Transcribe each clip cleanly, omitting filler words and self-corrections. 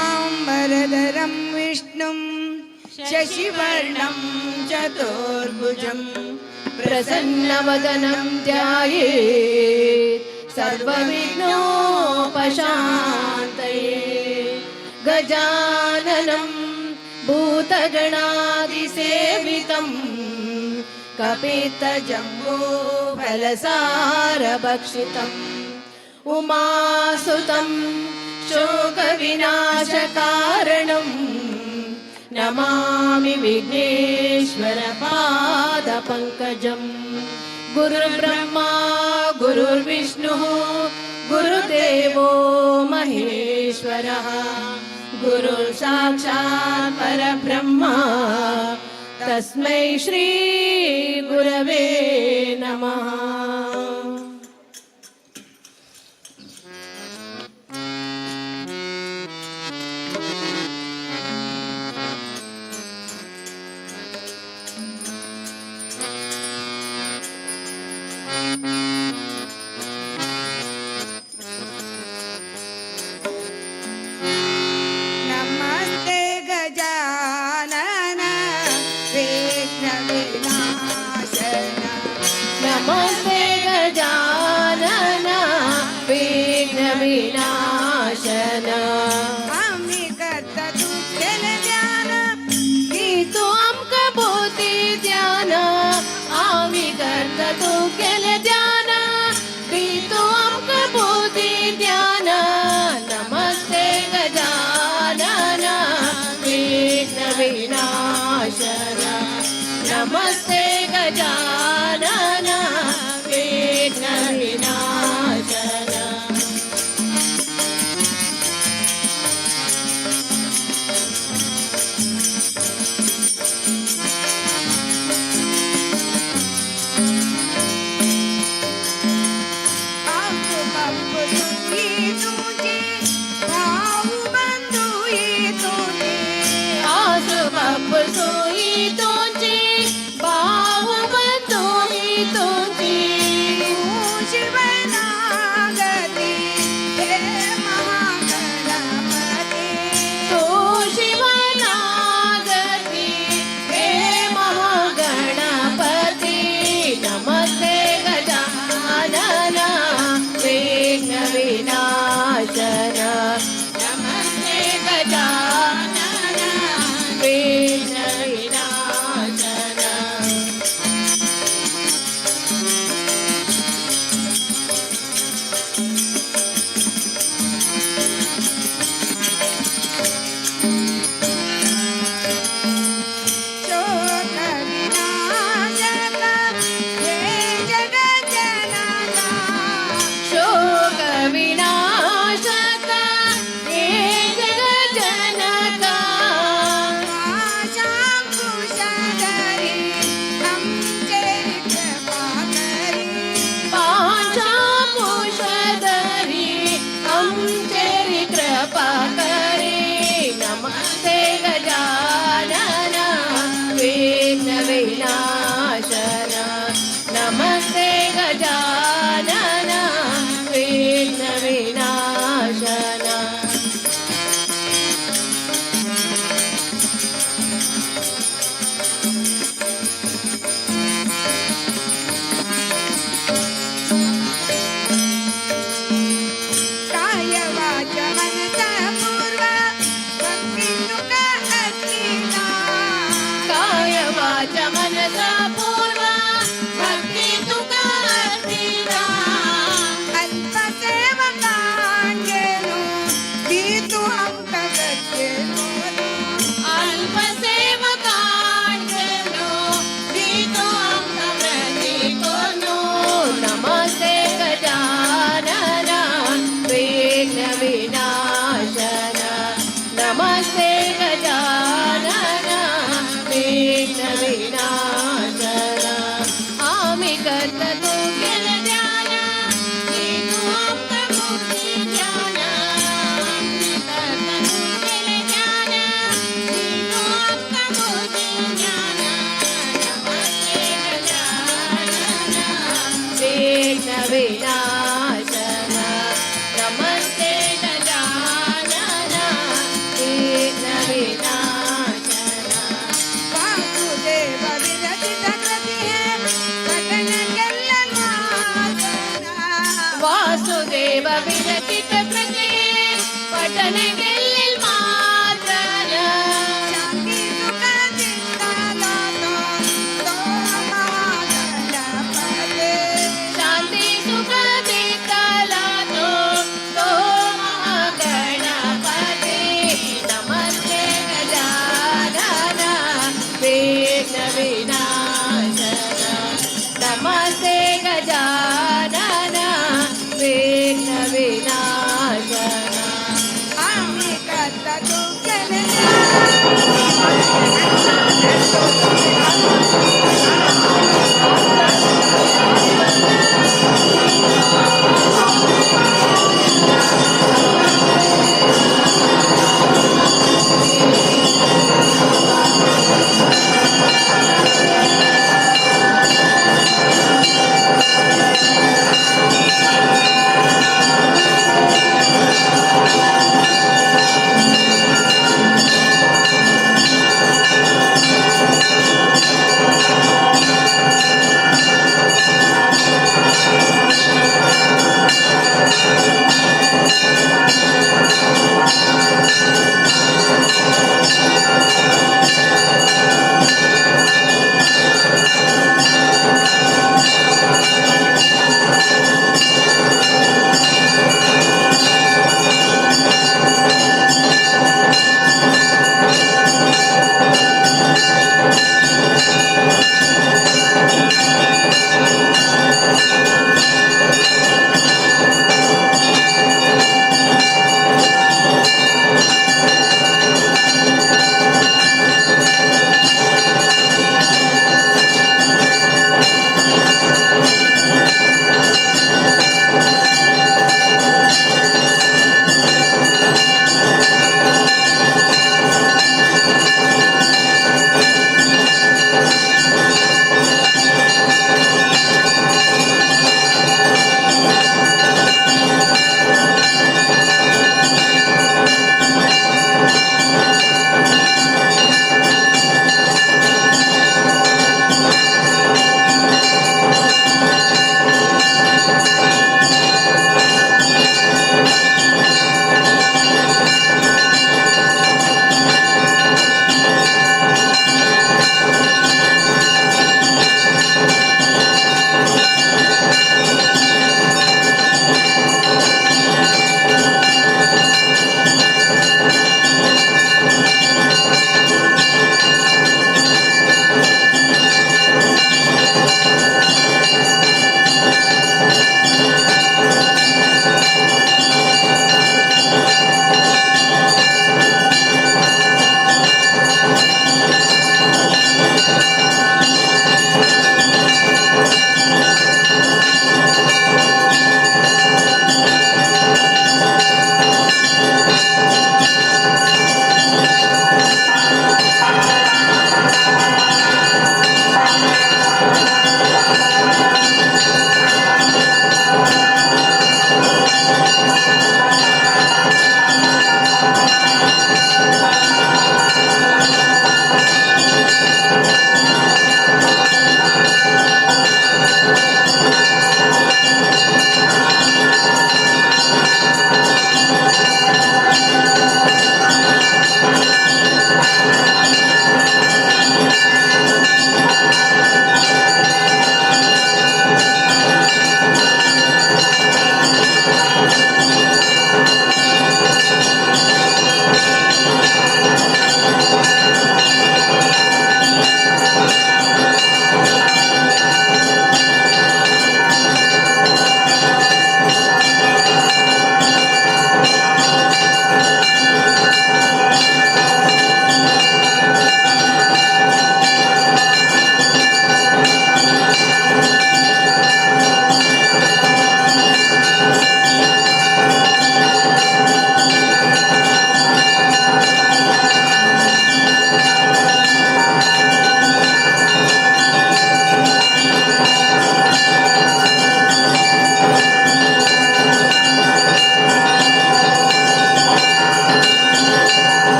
शुक्लांबरधरं विष्णुं शशिवर्णं चतुर्भुजं प्रसन्नवदनं ध्यायेत् सर्वविघ्नोपशान्तये। गजाननं भूतगणादिसेवितं कपितजम्बूफलसारभक्षितम् उमासुतं शोकविनाशकारणं नमामि विघ्नेश्वरपादपङ्कजं। गुरुर्ब्रह्मा गुरुर्विष्णुः गुरुदेवो महेश्वरः गुरुर्साक्षात् परब्रह्मा तस्मै श्री गुरवे नमः। नमस्ते गजानन विघ्नविनाशन नमस्ते गजानन विघ्नविनाशन आम्ही करता दुःखे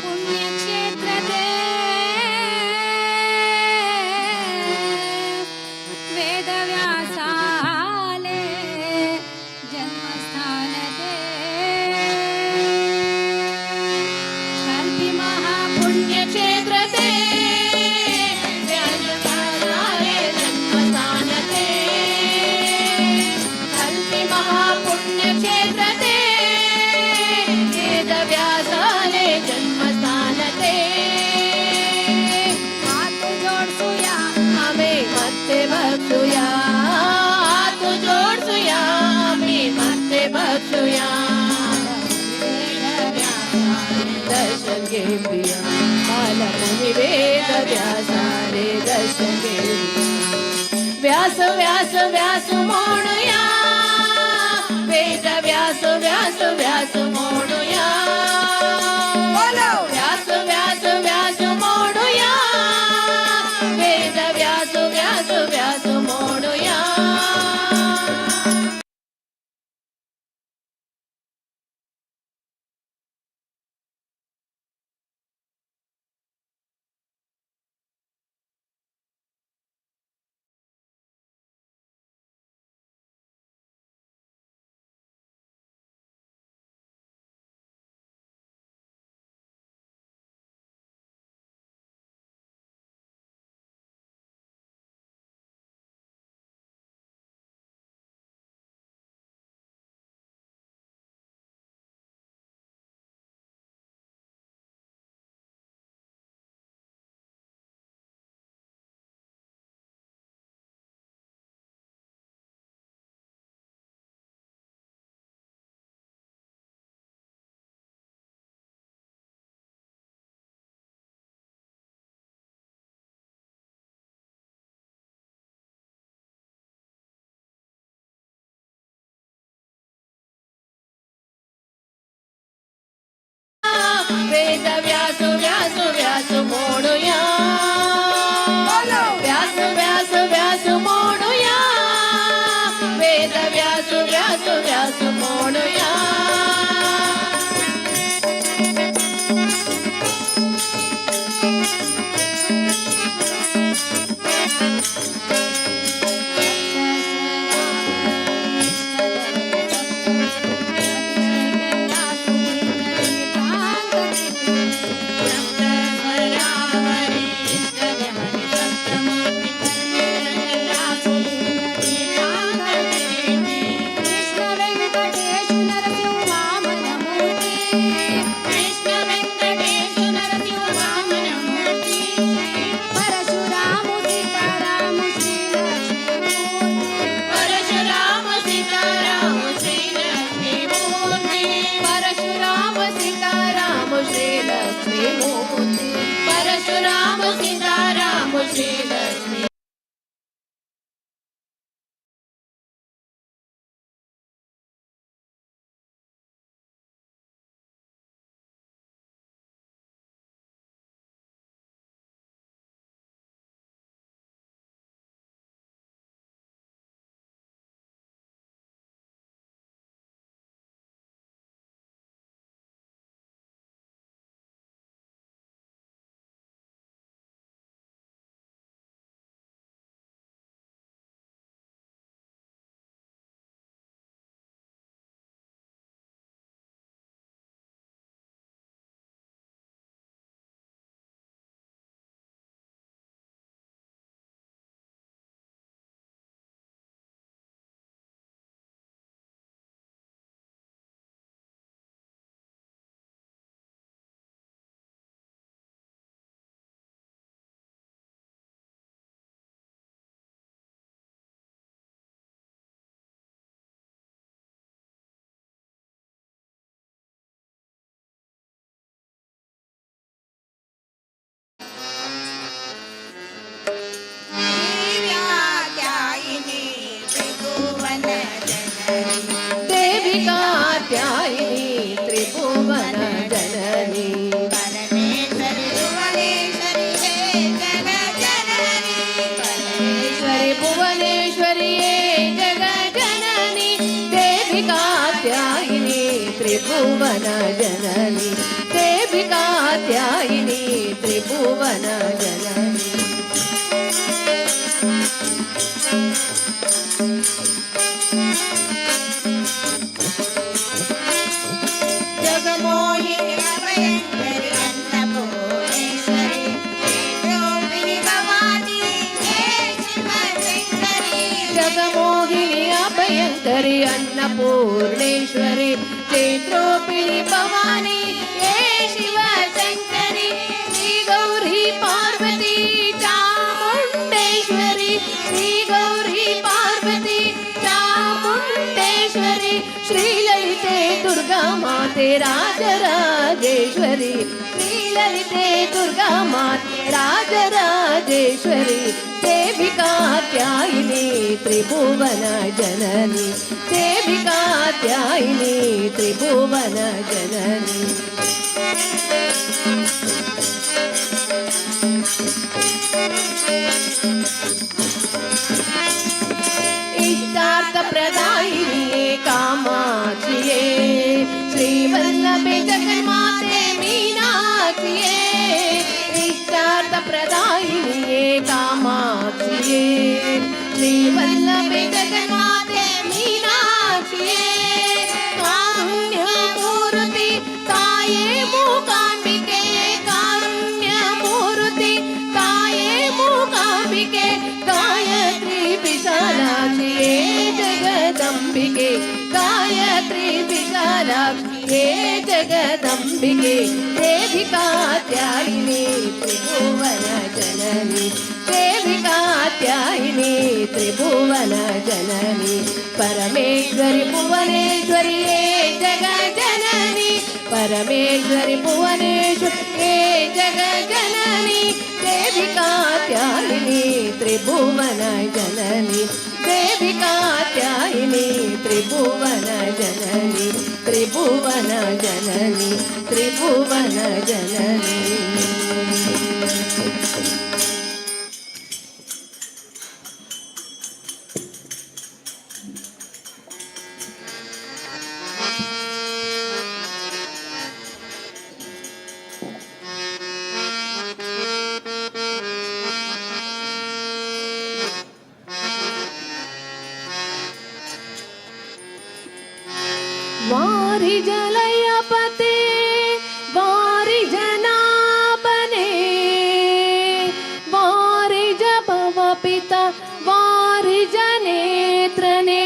पुण्यक्षेत्रते वेदव्यासाले जन्मस्थानते कल्पि पुण्यक्षेत्रते व्यासव्यासाले जन्मस्थानते कल्पि महापुण्यक्षेत्रते वेदव्यासाले जन्मस्थानते हात जोडसूया आम्ही मत्ते बघूया हात जोडसूया आम्ही मत्ते बघूया दर्शन घेऊया बालमुनी वेद व्यासाले दर्शन घेऊया व्यास व्यास व्यास म्हणूया वेद व्यास व्यास व्यास म्हणूया बोलो व्यास व्यास व्यास म्हणूया वेद व्यास व्यास व्यास म्हणूया वेद व्यास व्यास व्यास म्हणूया बोलो व्यास व्यास व्यास म्हणूया वेद व्यास व्यास व्यास म्हणूया परशुराम सीताराम श्री लक्ष्मी परशुराम सीताराम श्री लक्ष्मी मूर्ती परशुराम सीताराम श्री लक्ष्मी त्रिभुवन जननी जगमोहिनी अभयंकरी अन्नपूर्णेश्वरी रूपिणी भवानी हे शिवशंकरी जगमोहिनी अभयंकरी अन्नपूर्णेश्वरी चैत्रोपिणी भवानी हे शिवशंकरी श्री गौरी पार्वती चामुंडेश्वरी श्री गौरी पार्वती चामुंडेश्वरी श्री ललिते दुर्गा माते राजराजेश्वरी श्री ललिते दुर्गा माते राजराजेश्वरी सेविकात्यायिनी त्रिभुवन जननी सेविकात्यायिनी त्रिभुवन जननी इष्टार्थ प्रदायिनी कामाक्षिये श्रीवल्लभे जगन्माते मीनाक्षिये इष्टार्थ प्रदायिनी कामाक्षिये श्रीवल्लभे जगन्माते मीनाक्षिये कारुण्यमूर्ति ताये मूकाम्बिके कारुण्यमूर्ति ताये मूकाम्बिके गायत्री विशालाक्षिये जगदम्बिके गायत्री विशालाक्षिये जगदम्बिके सेविकात्यायिनी त्रिभुवन जननी सेविकात्यायिनी त्रिभुवन जननी परमेश्वरी भुवनेश्वरी हे जगज्जननी परमेश्वरी भुवनेश्वरी हे जगज्जननी सेविकात्यायिनी त्रिभुवन जननी सेविकात्यायिनी त्रिभुवन जननी त्रिभुवन जननी त्रिभुवन जननी वारि जलयपते वारि जनाबने वारि जभवपिता वारि जनेत्रने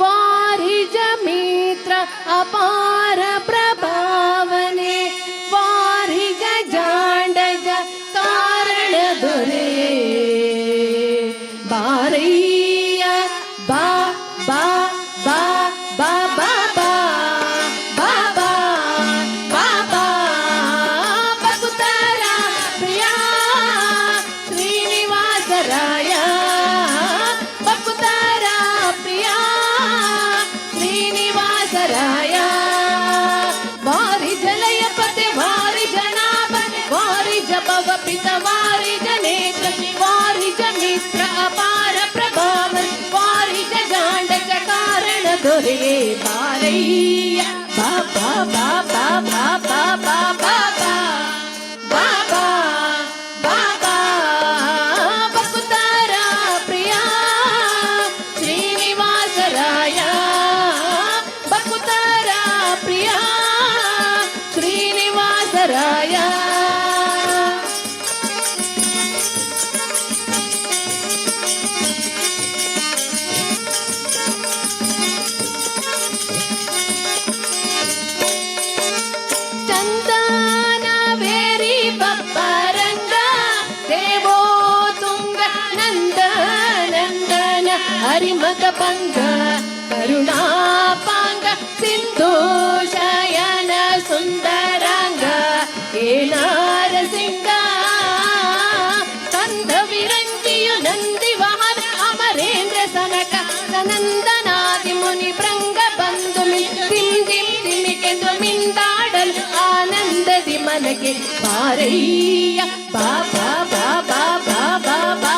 वारि जमित्र अपार प्रभावने वारि जांडज कारण दुरे बारैया बा बा बा बा बा पितवारि जनेत्र वारि जमित्र अपार प्रभावन वारि जांड कारण दुरे बारैया बाबा बाबा बाबा बाबा बाबा बाबा बकुतारा प्रिया श्रीनिवास राया बकुतारा प्रिया श्रीनिवास राया हरिमद पंग करुणापांग सिंधु शयन सुंदरांग हे नारसिंग कंद विरंजियु नंदी वाहन अमरेंद्र सनक सनंदनादि मुनि भृंग बंधु तिम तिम तिमिकेंदु मिंदाडल आनंददि मनके बारैया बाबा बाबा बाबा बाबा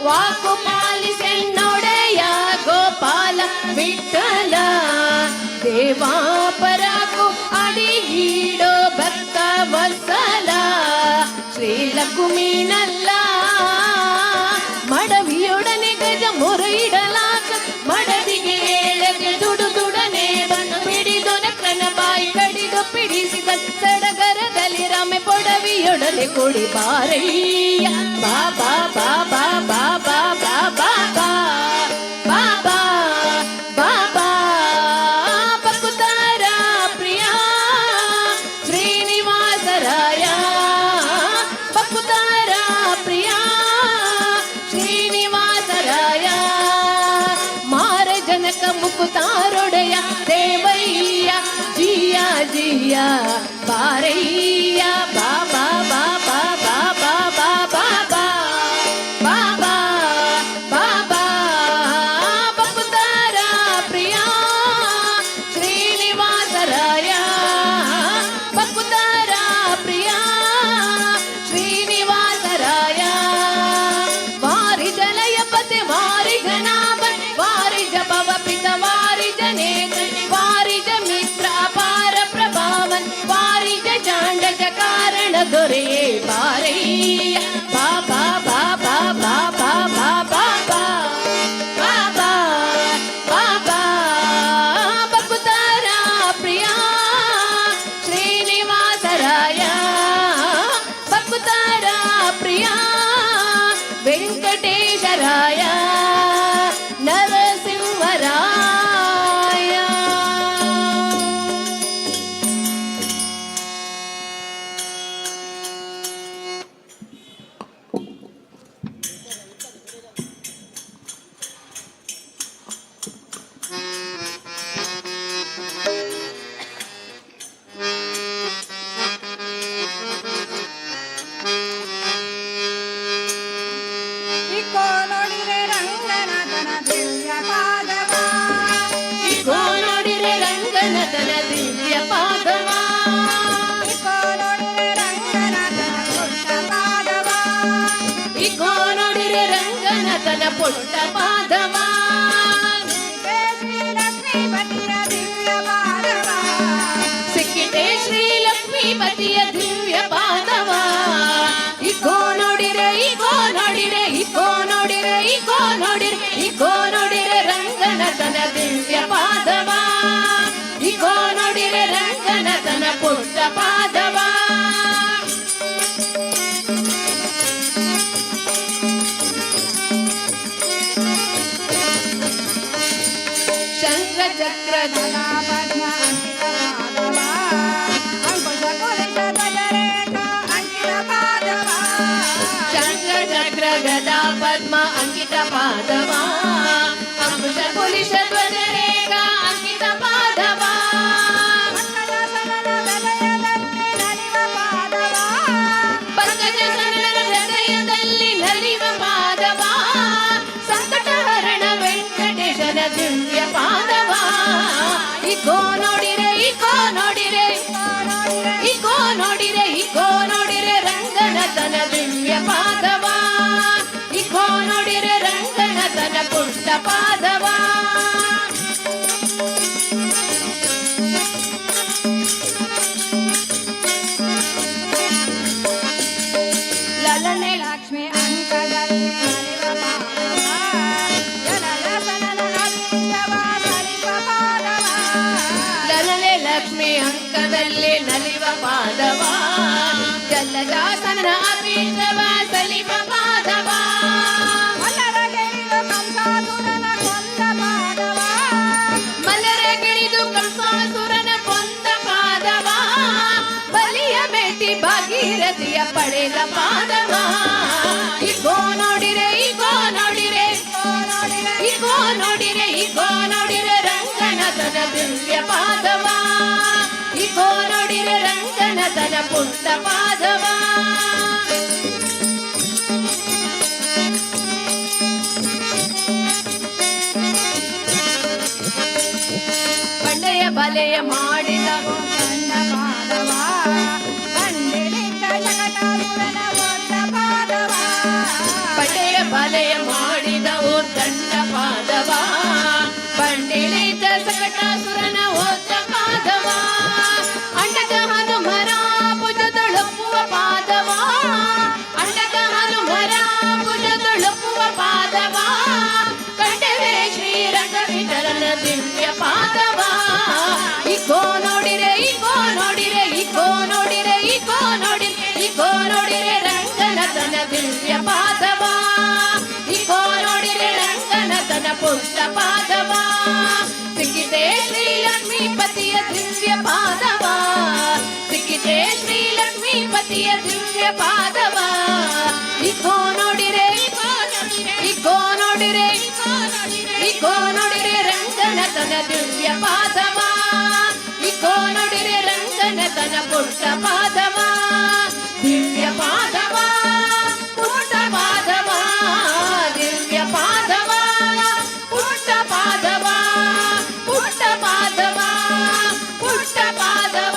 ವಾಕು ಪಾಲಿಸೆನ್ನೊಡೆಯ ಗೋಪಾಲ ವಿಠಲ ದೇವಾಪರಕು ಅಡಿಗೀಡೋ ಭಕ್ತ ವತ್ಸಲ ಶ್ರೀಲಕುಮೀನಲ್ಲ ಮಡವಿಯೊಡನೆ ಗಜ ಮೊರೆಯಿಡಲಾಕ ಮಡದಿಗೆ ಏಳಗೆ ದುಡನೆ ಬಂದು ಪಿಡಿದೊನ ಕನ ಬಾಯಿ ಕಡಿದು ಪಿಡಿಸಿದ ಸಡಗರದಲ್ಲಿ ರಮೆ ಪೊಡವಿಯೊಡನೆ ಕೊಡಿ ಬಾರಯ್ಯ ಬಾಬಾ ಬಾಬಾ ಬಾಬಾ ಬಾಬಾ ಬಾಬಾ ಬಾಬಾ ಬಕುತಾರ ಪ್ರಿಯ ಶ್ರೀನಿವಾಸರಾಯ ಬಕುತಾರ ಪ್ರಿಯ ಶ್ರೀನಿವಾಸರಾಯ ಮಾರ ಜನಕ ಮುಕುತಾರೊಡೆಯ ದೇವಯ್ಯ ಜಿಯ ಜಿಯ ಬಾರಯ್ಯ ಬಾಬಾ ಬಾಬಾ ಬಾಬಾ ಬಾಬಾ ಬಾಬಾ ಬಾಬಾ ಬಕುತಾರ ಪ್ರಿಯ ಶ್ರೀನಿವಾಸರಾಯ ಬಕುತಾರ ಪ್ರಿಯ ಶ್ರೀನಿವಾಸರಾಯ ವಾರಿ ಜಲಯ ಪತೆ ವಾರಿ ಜನಾಭನ್ ವಾರಿ ಜಪವ ಪಿತ ವಾರಿ ಜನೇತ ವಾರಿ ಜ ಮಿತ್ರ ಅಪಾರ ಪ್ರಭಾವನ್ ವಾರಿ ಜ ಚಾಂಡಕ ಕಾರಣ ದೊರೆಯೇ ಬಾರಯ್ಯ ಬಾಬಾ ಬಾಬಾ ಬಾಬಾ ಬಾಬಾ ಬಾಬಾ ಬಾಬಾ ಬಕುತಾರ ಪ್ರಿಯ ಶ್ರೀನಿವಾಸರಾಯ ಬಕುತಾರ ಪ್ರಿಯ ವೆಂಕಟೇಶರಾಯ ನರಸಿಂಹರಾಯ ಇಕೋ ನೋಡಿರೆ ರಂಗನಾಥನ ದಿವ್ಯ ಪಾದವ ಇಗೋ ನೋಡಿರೆ ರಂಗನಾಥನ ದಿವ್ಯ ಪಾದವ ಇಕೋ ನೋಡಿರೆ ರಂಗನಾಥನ ಪುಟ್ಟ ಪಾದವ ಇಗೋ ನೋಡಿರೆ ರಂಗನಾಥನ ಪುಟ್ಟ ಪಾದವ ಶ್ರೀಲಕ್ಷ್ಮೀಪತಿಯ ದಿವ್ಯ ಪಾದವ ಸಿಕ್ಕಿದೆ ಶ್ರೀ ಲಕ್ಷ್ಮೀಪತಿಯ ದಿವ್ಯ ಪಾದವ ಇಗೋ ನೋಡಿರೆ ಇಗೋ ನೋಡಿರೆ ಇಗೋ ನೋಡಿರೆ ಇಗೋ ನೋಡಿರೆ ಇಗೋ ನೋಡಿರೆ ರಂಗನಾಥನ ದಿವ್ಯ ಪಾದವ ಇಗೋ ನೋಡಿರೆ ರಂಗನಾಥನ ಪುಟ್ಟ ಪಾದವ ಶಂಖ ಚಕ್ರ ಪದ್ಮ ಅಂಕಿತ ಪಾದವ ಅಂಕುಶ ಕುಲಿತ ಧ್ವಜರೇಖ ಅಂಕಿತ ಪಾದವ ಶಂಖ ಚಕ್ರ ಗದಾ ಪದ್ಮ ಅಂಕಿತ ಪಾದವ ಅಂಕುಶ ಕುಲಿಶ ಧ್ವಜರೇಖ ಅಂಕಿತ ಪಾದವ ಪಂಕಜ ಸರಳ ಹೃದಯದಲ್ಲಿ ನಲಿವ ಪಾದವ ಪಂಕಜ ಸರಳ ಹೃದಯದಲ್ಲಿ ನಲಿವ ಪಾದವ ಸಂಕಟಹರಣ ವೆಂಕಟೇಶನ ದಿವ್ಯ ಪಾದವ ಇಗೋ ನೋಡಿರೆ ಇಗೋ ನೋಡಿರೆ ಇಗೋ ನೋಡಿರೆ ಇಗೋ ನೋಡಿರೆ ರಂಗನಾಥನ ದಿವ್ಯ ಪಾದವ ಇಗೋ ನೋಡಿರೆ ರಂಗನಾಥನ ಪುಟ್ಟ ಪಾದವ ಲಲನೆ ಲಕ್ಷ್ಮಿ ಅಂಕದಲ್ಲಿ ನಲಿವ ಪಾದವ ಜನರಸನನ ಅಭೀಷ್ಟವ ಸಲಿವ ಪಾದವ ಲಲನೆ ಲಕ್ಷ್ಮಿ ಅಂಕದಲ್ಲಿ ನಲಿವ ಪಾದವ ಜಲಜಾಸನ ಅಭೀಷ್ಟವ ಸಲಿವ ಪಾದವ ಮಲರಗೆಳಿದು ಕಂಸಾಸುರನ ಕೊಂದ ಪಾದವ ಮಲರಗಿಳಿದು ಕಂಸಾಸುರನ ಕೊಂದ ಪಾದವ ಬಲಿಯ ಬೇಟಿ ಭಾಗೀರಥಿಯ ಪಡೆದ ಪಾದವ ಇಗೋ ನೋಡಿರೆ ಇಗೋ ನೋಡಿರೆ ಇಗೋ ನೋಡಿರೆ ಇಗೋ ನೋಡಿರೆ ರಂಗನಾಥನ ದಿವ್ಯ ಪಾದವ ಇಗೋ ನೋಡಿರೆ ರಂಗನಾಥನ ಪುಟ್ಟ ಪಾದವ ಬಂಡೆಯ ಬಲೆಯ ಮಾಡಿದ ಕಂದ ಪಾದವ ಬಂಡೆಲಿದ್ದ ಶಕಟಾಸುರನ ಒದ್ದ ಪಾದವ ಬಂಡೆಯ ಬಲೆಯ ದಂಡ ಪಾದವ ಬಂಡಿಳಿದ ಸಕಟಾಸುರನ ಓದ ಪಾದವ ಅಂಡಗ ಹನುಮರ ಭುಜದೊಳಪುವ ಪಾದವ ಅಂಡಗ ಹನುಮರ ಭುಜದೊಳಪುವ ಪಾದವ ಕಂಡರೆ ಶ್ರೀರಂಗ ವಿಠಲನ ದಿವ್ಯ ಪಾದವ ಇಗೋ ನೋಡಿರೆ ಇಗೋ ನೋಡಿರೆ ಇಗೋ ನೋಡಿರೆ ಇಗೋ ನೋಡಿರೆ ಇಗೋ ನೋಡಿರೆ ರಂಗನತನ ದಿವ್ಯ ಪಾದವ ಇಗೋ ನೋಡಿರೆ ರಂಗನತನ ಪುಟ್ಟ ಪಾದವ ಸಿಕ್ಕಿದೆ ಶ್ರೀ ಲಕ್ಷ್ಮೀಪತಿಯ ದಿವ್ಯ ಪಾದವ ಸಿಕ್ಕಿದೆ ಶ್ರೀ ಲಕ್ಷ್ಮೀಪತಿಯ ದಿವ್ಯ ಪಾದವ ಇಗೋ ನೋಡಿರೆ ಇಗೋ ನೋಡಿರೆ ಇಗೋ ನೋಡಿರೆ ರಂಗನತನ ದಿವ್ಯ ಪಾದವ ಇಗೋ ನೋಡಿರೆ ರಂಗನತನ ಪುಟ್ಟ ಪಾದವ ದಿವ್ಯ ಪಾದವ ಪುಟ್ಟ ಪಾದವ ದಿವ್ಯ ಪಾದವ ಪುಟ್ಟ ಪಾದವ ಪುಟ್ಟ ಪಾದವ ಪುಟ್ಟ ಪಾದವ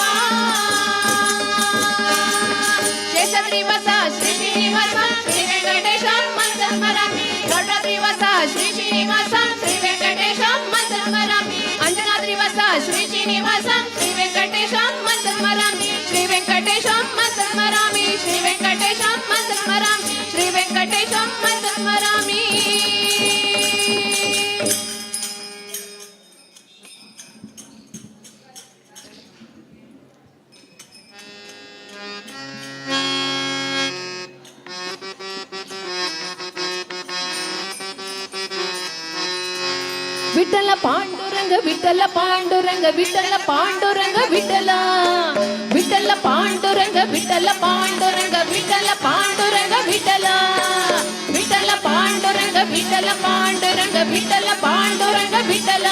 ಶೇಷದ್ರಿವಸ ಶ್ರೀ ಶ್ರೀನಿವಾಸ ಶ್ರೀ ವೆಂಕಟೇಶ ಮಂದಸ್ಮರಾಮಿ ದೊಡ್ಡದ್ರಿವಸ ಶ್ರೀ ಶ್ರೀನಿವಾಸ ಶ್ರೀ ವೆಂಕಟೇಶ ಮಂದಸ್ಮರಾಮಿ ಅಂಜನಾದ್ರಿವಸ ಶ್ರೀ ಶ್ರೀನಿವಾಸ ಶ್ರೀ ವೆಂಕಟೇಶ ಮಂದಸ್ಮರಾಮಿ ಶ್ರೀ ವೆಂಕಟೇಶ ಮಂದಸ್ಮರಾಮಿ ಶ್ರೀ ವೆಂಕಟೇಶ ಮಂದಸ್ಮರಾಮಿ ಶ್ರೀ ವೆಂಕಟೇಶ ಮಂದಸ್ಮರಾಮಿ ವಿಠಲ ಪಾಂಡುರಂಗ ವಿಠಲ ಪಾಂಡುರಂಗ ವಿಠಲ ಪಾಂಡುರಂಗ ವಿಠಲ ವಿಠಲ ಪಾಂಡುರಂಗ ವಿಠಲ ಪಾಂಡುರಂಗ ವಿಠಲ ಪಾಂಡುರಂಗ ವಿಠಲ ವಿಠಲ ಪಾಂಡುರಂಗ ವಿಠಲ ಪಾಂಡುರಂಗ ವಿಠಲ ಪಾಂಡುರಂಗ ವಿಠಲ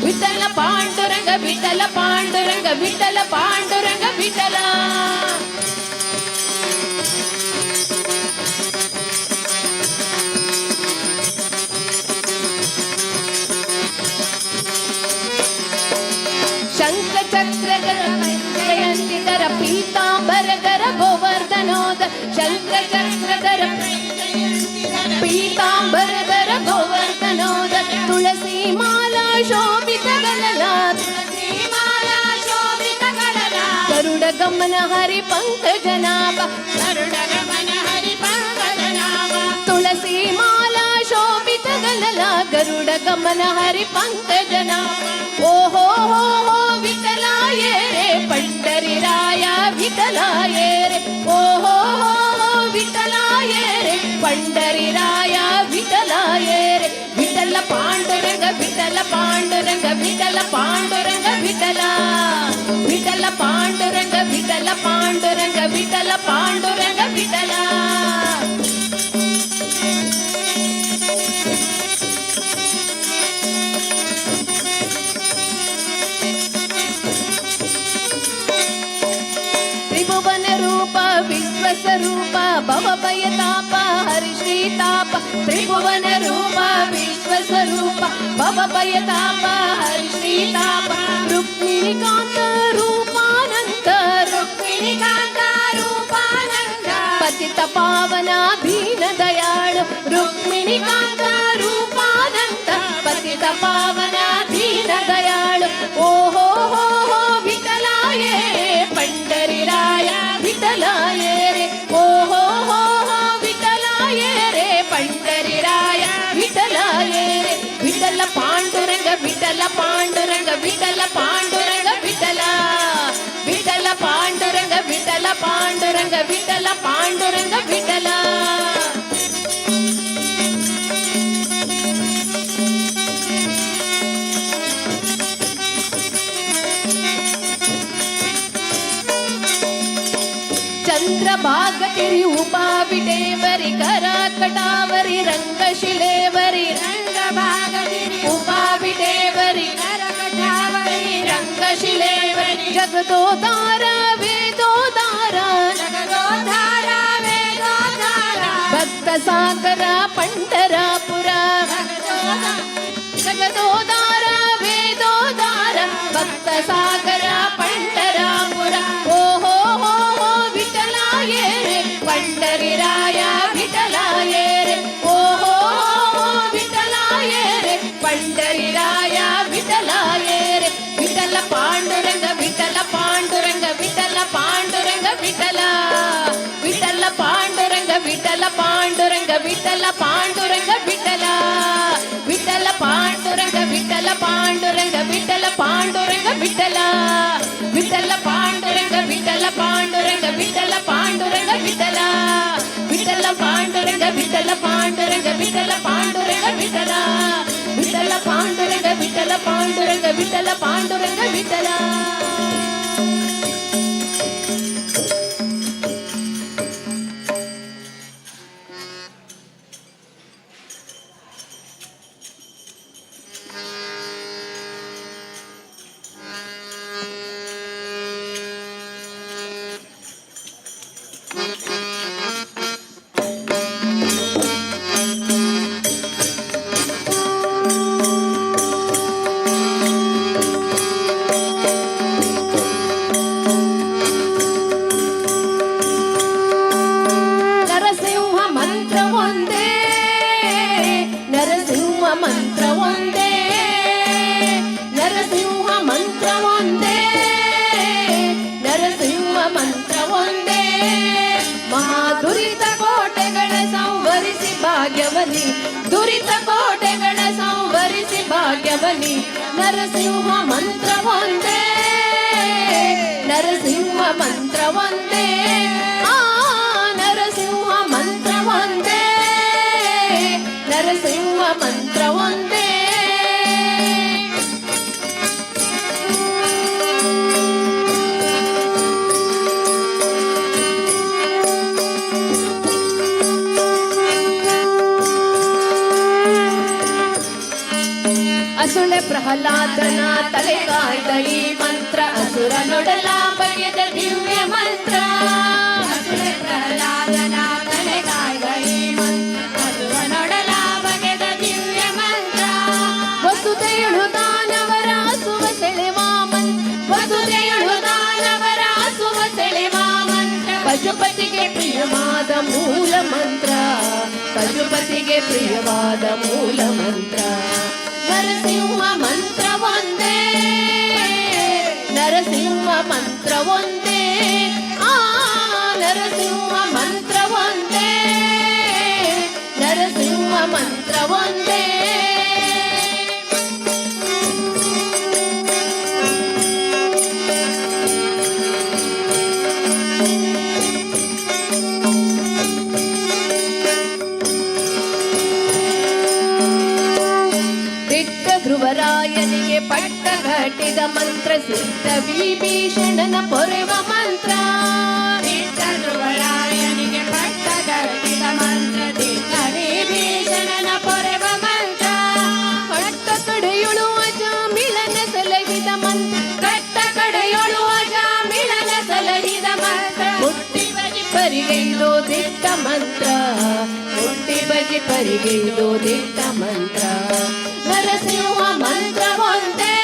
ವಿಠಲ ಪಾಂಡುರಂಗ ವಿಠಲ ಪಾಂಡುರಂಗ ವಿಠಲ ಪಾಂಡುರಂಗ ವಿಠಲ ಶಂಖಚಕ್ರಗರ ಜಯಂತಿಧರ ಪೀತಾಂಬರಧರ ಗೋವರ್ಧನೋದ ಶಂಖಚಕ್ರಧರ ಪೀತಾಂಬರಧರ ಗೋವರ್ಧನೋದ ತುಳಸಿ ಮಾಲಾ ಶೋಭಿತ ಗಲಲ ಗರುಡ ಗಮನ ಹರಿ ಪಂಕಜನಾಭ ಗರುಡ ಗಮನ ಹರಿ ಪಂಕಜನಾಭ ತುಳಸಿ ಮಾಲಾ ಶೋಭಿತ ಗಲಲ ಗರುಡ ಗಮನ ಹರಿ ಪಂಕಜನಾಭ ಓಹೋ ಹೋ ವಿಠಲಾಯೇ ರೇ ಪಂಡರಿರಾಯ ವಿಠಲಾಯೇ ರೇ ಓಹೋ ವಿಠಲಾಯೇ ರೇ ಪಂಡರಿರಾಯ ವಿಠಲಾಯೇ ರೇ ವಿಠಲ ಪಾಂಡುರಂಗ ವಿಠಲ ಪಾಂಡುರಂಗ ವಿಠಲ ಪಾಂಡುರಂಗ ವಿಠಲ ವಿಠಲ ಪಾಂಡುರಂಗ ವಿಠಲ ಪಾಂಡುರಂಗ ವಿಠಲ ಪಾಂಡುರಂಗ ವಿಠಲ ತ್ರಿಭುವನ ರೂಪ ವಿಶ್ವಸ್ವರೂಪ ಭವಭಯತಾಪ ಹರಿಶ್ರೀತಾಪ ತ್ರಿಭುವನ ರೂಪ ವಿಶ್ವಸ್ವರೂಪ ಭವಭಯತಾಪ ಹರಿಶ್ರೀತಾಪ ರುಕ್ಮಿಣಿಕಾಂತ ರೂಪಾನಂದ ರುಕ್ಮಿಣಿಕಾಂತ ರೂಪಾನಂದ ಪತಿತ ಪಾವನ ದೀನ ದಯಾಳು ರುಕ್ಮಿಣಿಕಾಂತ ರೂಪಾನಂದ ಪತಿತ ಪಾವನ ದೀನ ದಯಾಳು ಓಹೋ ವಿಠಲಾಯೇ ಪಂಡರಿರಾಯ ವಿಠಲಾಯೇ ರೇ ಓಹೋ ವಿಠಲಾಯೇ ರೇ ಪಂಡರಿರಾಯ ವಿಠಲಾಯೇ ರೇ ವಿಠಲ ಪಾಂಡುರಂಗ ವಿಠಲ ಪಾಂಡುರಂಗ ವಿಠಲ ಪಾಂಡುರಂಗ ವಿಠಲ ವಿಠಲ ಪಾಂಡುರಂಗ ವಿಠಲ ಪಾಂಡುರಂಗ ವಿಠಲ ಪಾಂಡುರಂಗ ವಿಠಲ ಚಂದ್ರಭಾಗತಿರಿ ಉಪಾವಿಡೇವರಿ ಕರಾಕಟಾವರಿ ರಂಗಶಿಲೇವರಿ ರಂಗಭಾಗತಿರಿ ಉಪಾವಿಡೇವರಿ ಕರಕಟಾವರಿ ರಂಗಶಿಲೇವರಿ ಜಗದೋದಾರ ವೇದೋದಾರ ಜಗದೋದಾರ ವೇದೋದಾರ ಭಕ್ತ ಸಾಗರ ಪಂಡರಾಪುರ ಜಗದೋದಾರ ವೇದೋದಾರ ಭಕ್ತ ಸಾಗರ ಪಂಡರಾಪುರ ಓಹೋ ವಿಠಲಾಯೇ ರೇ ಪಂಡರಿರಾಯ ವಿಠಲಾಯೇ ರೇ ಓಹೋ ವಿಠಲ ಪಾಂಡುರಂಗ ವಿಠಲ ವಿಠಲ ಪಾಂಡುರಂಗ ವಿಠಲ ಪಾಂಡುರಂಗ ವಿಠಲ ಪಾಂಡುರಂಗ ವಿಠಲ ವಿಠಲ ಪಾಂಡುರಂಗ ವಿಠಲ ಪಾಂಡುರಂಗ ವಿಠಲ ಪಾಂಡುರಂಗ ವಿಠಲ ವಿಠಲ ಪಾಂಡುರಂಗ ವಿಠಲ ಪಾಂಡುರಂಗ ವಿಠಲ ಪಾಂಡುರಂಗ ವಿಠಲ ವಿಠಲ ಪಾಂಡುರಂಗ ವಿಠಲ ಪಾಂಡುರಂಗ ವಿಠಲ ಪಾಂಡುರಂಗ ವಿಠಲ. ಮಂತ್ರ ಒಂದೇ ನರಸಿಂಹ ಮಂತ್ರ ಒಂದೇ ನರಸಿಂಹ ಮಂತ್ರ ಒಂದೇ ಮಹಾದುರಿತ ಕೋಟೆಗಳ ಸಂವರಿಸಿ ಭಾಗ್ಯವನಿ ದುರಿತ ಕೋಟೆಗಳ ಸಂವರಿಸಿ ಭಾಗ್ಯವನಿ ನರಸಿಂಹ ಮಂತ್ರ ಒಂದೇ ನರಸಿಂಹ ಮಂತ್ರ ಒಂದೇ ನರಸಿಂಹ ಮಂತ್ರ ಒಂದೇ ನರಸಿಂಹ ಮಂತ್ರ ಒಂದೇ. ಅಸುಳೆ ಪ್ರಹ್ಲಾದನ ತಲೆಗಾಯ್ದ ಈ ಮಂತ್ರ ಅಸುರ ನೊಡಲ ಬಗೆದ ದಿವ್ಯ ಮಂತ್ರ ಅಸುಳೆ ಪ್ರಹ್ಲಾದನ ತಲೆಗಾಯ್ದ ಈ ಮಂತ್ರ ಅಸುರ ನೊಡಲ ಬಗೆದ ದಿವ್ಯ ಮಂತ್ರ ವಸುದೆಯಳು ದಾನವರ ಹಸುವ ಸೆಳೆವ ಮಂತ್ರ ವಸುದೆಯಳು ದಾನವರ ಹಸುವ ಸೆಳೆವ ಮಂತ್ರ ಪಶುಪತಿಗೆ ಪ್ರಿಯವಾದ ಮೂಲ ಮಂತ್ರ ಪಶುಪತಿಗೆ ಪ್ರಿಯವಾದ ಮೂಲ ಮಂತ್ರ ನರಸಿಂಹ ಮಂತ್ರ ಒಂದೇ ನರಸಿಂಹ ಮಂತ್ರ ಒಂದೇ ನರಸಿಂಹ ಮಂತ್ರ ಒಂದೇ ನರಸಿಂಹ ಮಂತ್ರ ಒಂದೇ. ಧ್ರುವರಾಯನಿಗೆ ಪಟ್ಟ ಘಟಿದ ಮಂತ್ರ ಸಿದ್ಧ ವಿಭೀಷಣನ ಪೊರೆವ ಮಂತ್ರ ಧ್ರುವರಾಯನಿಗೆ ಪಟ್ಟ ಘಟಿದ ಮಂತ್ರ ಸಿದ್ಧ ವಿಭೀಷಣನ ಪೊರೆವ ಮಂತ್ರ ಕಟ್ಟ ಕಡೆಯೊಳು ಅಜಾಮಿಳನ ಸಲಹಿದ ಮಂತ್ರ ಕಟ್ಟ ಕಡೆಯೊಳು ಅಜಾಮಿಳನ ಸಲಹಿದ ಮಂತ್ರ ಮುಟ್ಟಿ ಬಜಿ ಪರಿಗೈದೋ ದಿಟ್ಟ ಮಂತ್ರ ಮುಟ್ಟಿ ಬಜಿ ಪರಿಗೈದೋ ದಿಟ್ಟ ಮಂತ್ರ ನರಸಿಂಹ ಮಂತ್ರ ಒಂದೇ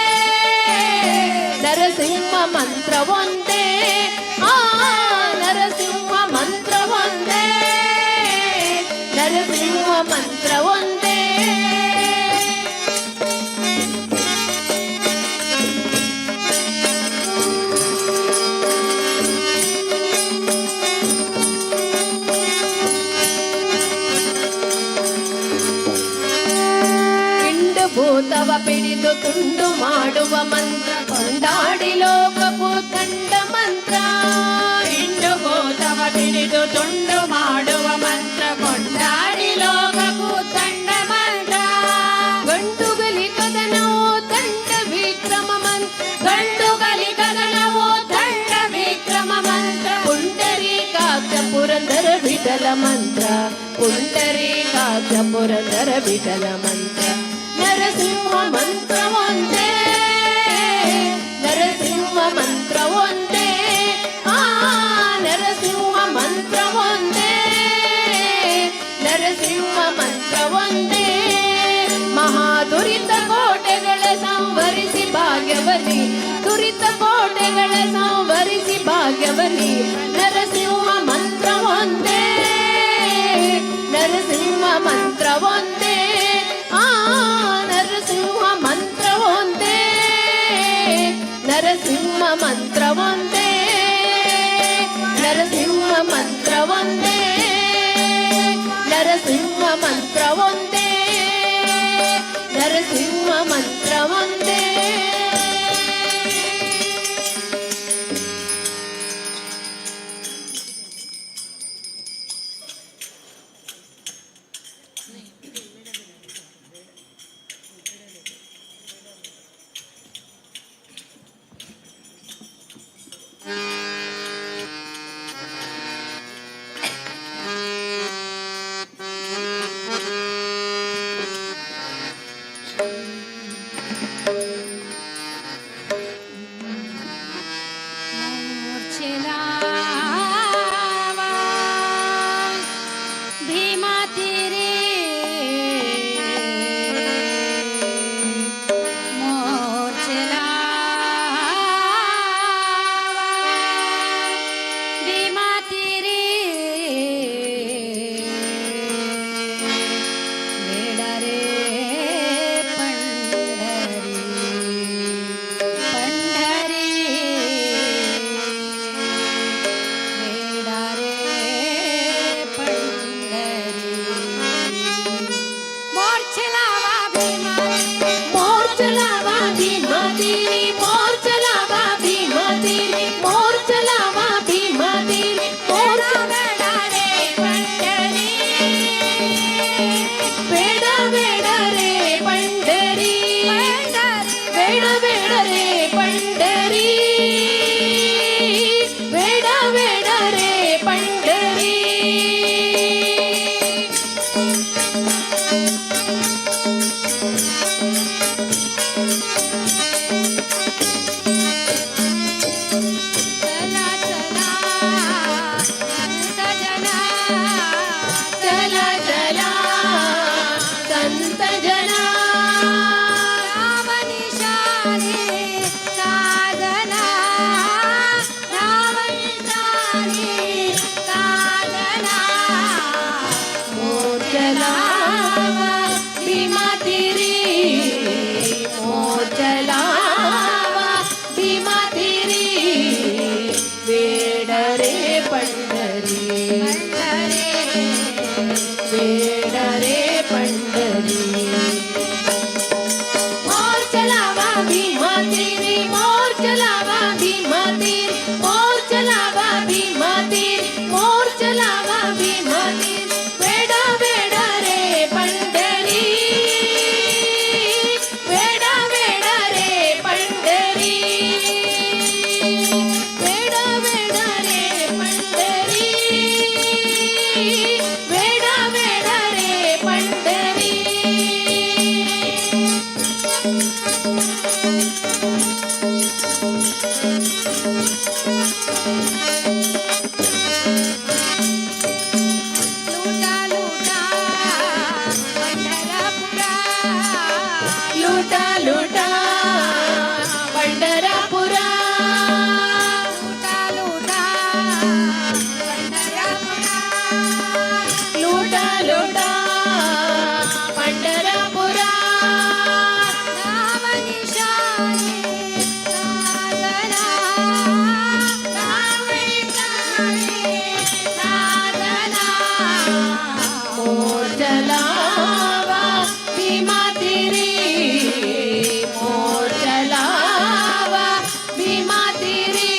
ನರಸಿಂಹ ಮಂತ್ರ ಒಂದೇ ನರಸಿಂಹ ಮಂತ್ರ ಒಂದೇ ನರಸಿಂಹ ಮಂತ್ರ ಒಂದೇ. ಭೂತವ ಪಿಡಿದು ತುಂಡು ಮಾಡುವ ಮಂತ್ರ ಕೊಂಡಾಡಿ ಲೋಕಕ್ಕೂ ತಂಡ ಮಂತ್ರ ಇಂಡು ಭೂತವ ಪಿಡಿದು ತುಂಡು ಮಾಡುವ ಮಂತ್ರ ಕೊಂಡಾಡಿ ಲೋಕಕ್ಕೂ ತಂಡ ಮಂತ್ರ ಗಂಡುಗಲಿ ಕದನವೋ ತಂಡ ವಿಕ್ರಮ ಮಂತ್ರ ಗಂಡುಗಲಿ ಕದನವೋ ತಂಡ ವಿಕ್ರಮ ಮಂತ್ರ ಪುಂಡರೀಕಾಕ್ಷ ಪುರಂದರ ವಿಠಲ ಮಂತ್ರ ಪುಂಡರೀಕಾಕ್ಷ ಪುರಂದರ ವಿಠಲ ಮಂತ್ರ ನರಸಿಂಹ ಮಂತ್ರ ಒಂದೇ ನರಸಿಂಹ ಮಂತ್ರ ಒಂದೇ ನರಸಿಂಹ ಮಂತ್ರ ಒಂದೇ ನರಸಿಂಹ ಮಂತ್ರ ಒಂದೇ ಮಹಾದುರಿತ ಕೋಟೆಗಳ ಸಂವರಿಸಿ ಭಾಗ್ಯವನಿ ದುರಿತ ಕೋಟೆಗಳ ಸಂವರಿಸಿ ಭಾಗ್ಯವನಿ ನರಸಿಂಹ ಮಂತ್ರ ಒಂದೇ ನರಸಿಂಹ ಮಂತ್ರ ಒಂದೇ ನರಸಿಂಹ ಮಂತ್ರ ಒಂದೇ ನರಸಿಂಹ ಮಂತ್ರ ಒಂದೇ ನರಸಿಂಹ ಮಂತ್ರ ಒಂದೇ ನರಸಿಂಹ रे पंढरी पंढरी वेडा रे पंढरी मोर्चलावा भीमारी मोर्चलावा भीमादेवी मोर्चलावा भीमादेवी मोर्चलावा भीमादेवी मोर्च वेडा रे पंढरी वेडा वेडा रे पंढरी वेडा वेडा रे पंढरी वेडा वेडा रे पंढरी चला चला संत जना चला चला संत जना राम निशाने साधना राम निशाने साधना मोर्चलावा भीमातिरी मोर्चलावा भीमातिरी वेड रे पंढरी वेड रे पंढरी मोर्चलावा भीमातिरी मोर्चलावा भीमातिरी मोर्चलावा भीमातिरी मोर्चलावा भीमातिरी वेडा वेडा रे पंढरी वेडा वेडा रे पंढरी वेडा वेडा रे पंढरी वेडा वेडा रे पंढरी लुटा लुटा पंढरपुरा लुटा लुटा पंढरपुरा लुटा लुटा पंढरपुरा लुटा लुटा पंढरपुरा राम निशाने साधना राम निशाने साधना मोर्चलावा भीमातिरी मोर्चलावा भीमातिरी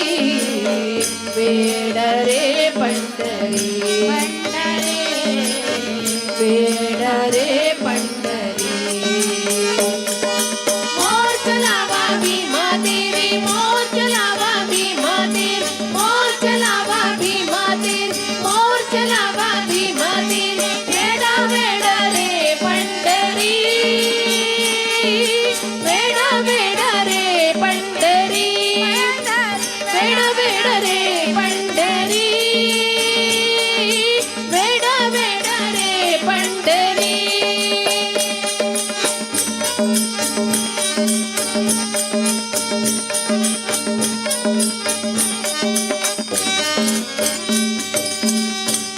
वेड रे पंढरी वेड रे पंढरी मोर्चलावा भीमातिरी मोर्चलावा भीमातिरी मोर्चलावा भीमातिरी मोर्चलावा भीमातिरी वेडा वेडा रे पंढरी वेडा वेडा रे पंढरी वेडा वेडा रे पंढरी वेडा वेडा रे पंढरी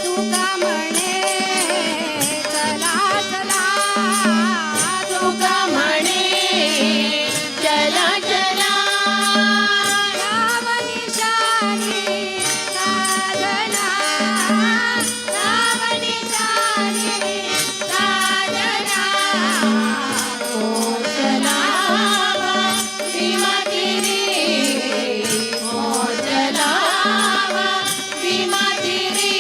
तुका म्हणे चला चला तुका म्हणे चला चला राम निशाने साधना राम निशाने साधना मोर्चलावा भीमातिरी मोर्चलावा भीमातिरी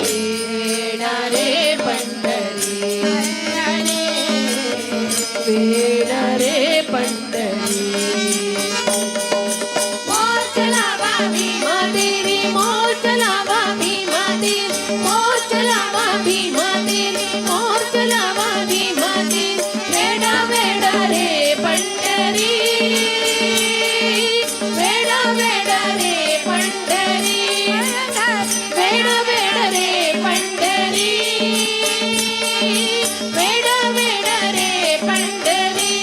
वेडा रे पंढरी वेडा रे पंढरी मोर्चलावा भीमातिरी मोर्चलावा भीमातिरी मोर्चलावा भीमातिरी मोर्चलावा भीमातिरी वेडा वेडा रे पंढरी वेडा वेडा रे पंढरी वेडा वेडा रे पंढरी वेडा वेडा रे पंढरी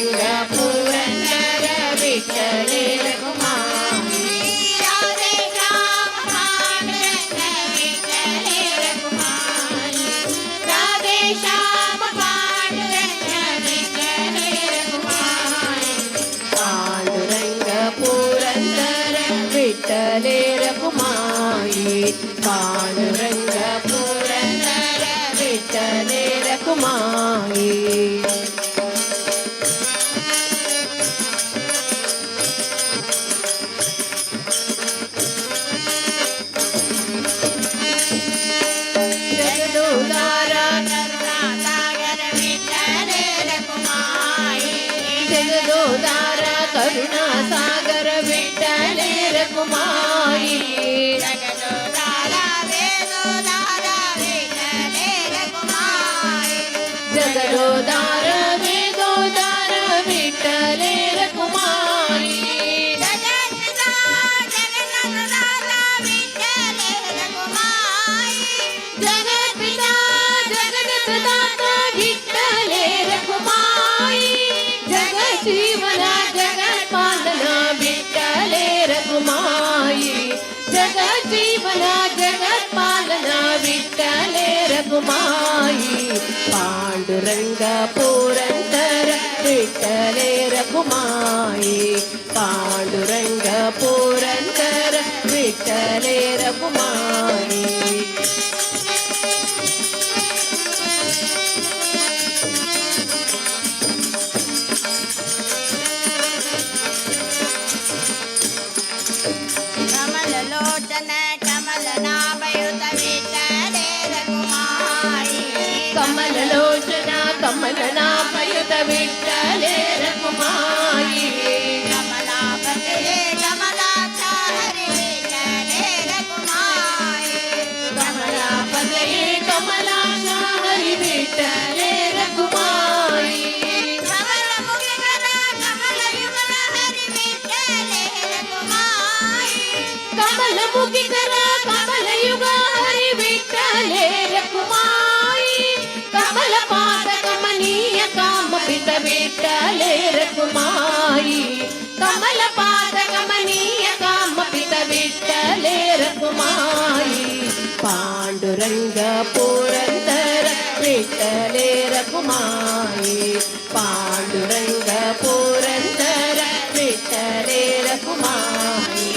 पांडुरंग पुरंदर विठ्ठले रखुमाई राधे श्याम पांडुरंग विठ्ठले रखुमाई राधे श्याम पांडुरंग विठ्ठले रखुमाई पांडुरंग पुरंदर विठ्ठले रखुमाई पांडुरंग पुरंदर विठ्ठले रखुमाई जगदोदारा करुणासागर विठ्ठले रखुमाई जगदोदारा करुणासागर विठ्ठले रखुमाई जगदोदारा वेदोदारा विठ्ठले रखुमाई जगदोदारा वेदोदारा विठ्ठले रखुमाई जगन्नाथ जगन्नाथ विठ्ठले रखुमाई जगत्पिता जगन्नाथ विठ्ठले रखुमाई जगत जीवना जगत पालना विठ्ठले रखुमाई जगत जीवना जगत पालना विठ्ठले रखुमाई पांडुरंग पुरंदर विठ्ठले रखुमाई पांडुरंग पुरंदर विठ्ठले रखुमाई कमललोचन कमलनाभयुत विठ्ठले रघुमाई कमललोचना कमलनाभयुत विठ्ठले रखुमाई कमलापते कमलाक्ष हरि विठ्ठले रघुमाई कमलापते कमलाक्ष हरि विठ्ठले रखुमाई कमलमुखिकर कमलयुगल हरि विठ्ठले रघुमाई कमलमुखिकर कमलयुग हरि विठ्ठले रखुमाई कमलपाद कमनीय कामपित विठ्ठले रखुमाई कमलपाद कमनीय कामपित विठ्ठले रखुमाई पांडुरंग पुरंदर विठ्ठले रखुमाई पांडुरंग पुरंदर विठ्ठले रखुमाई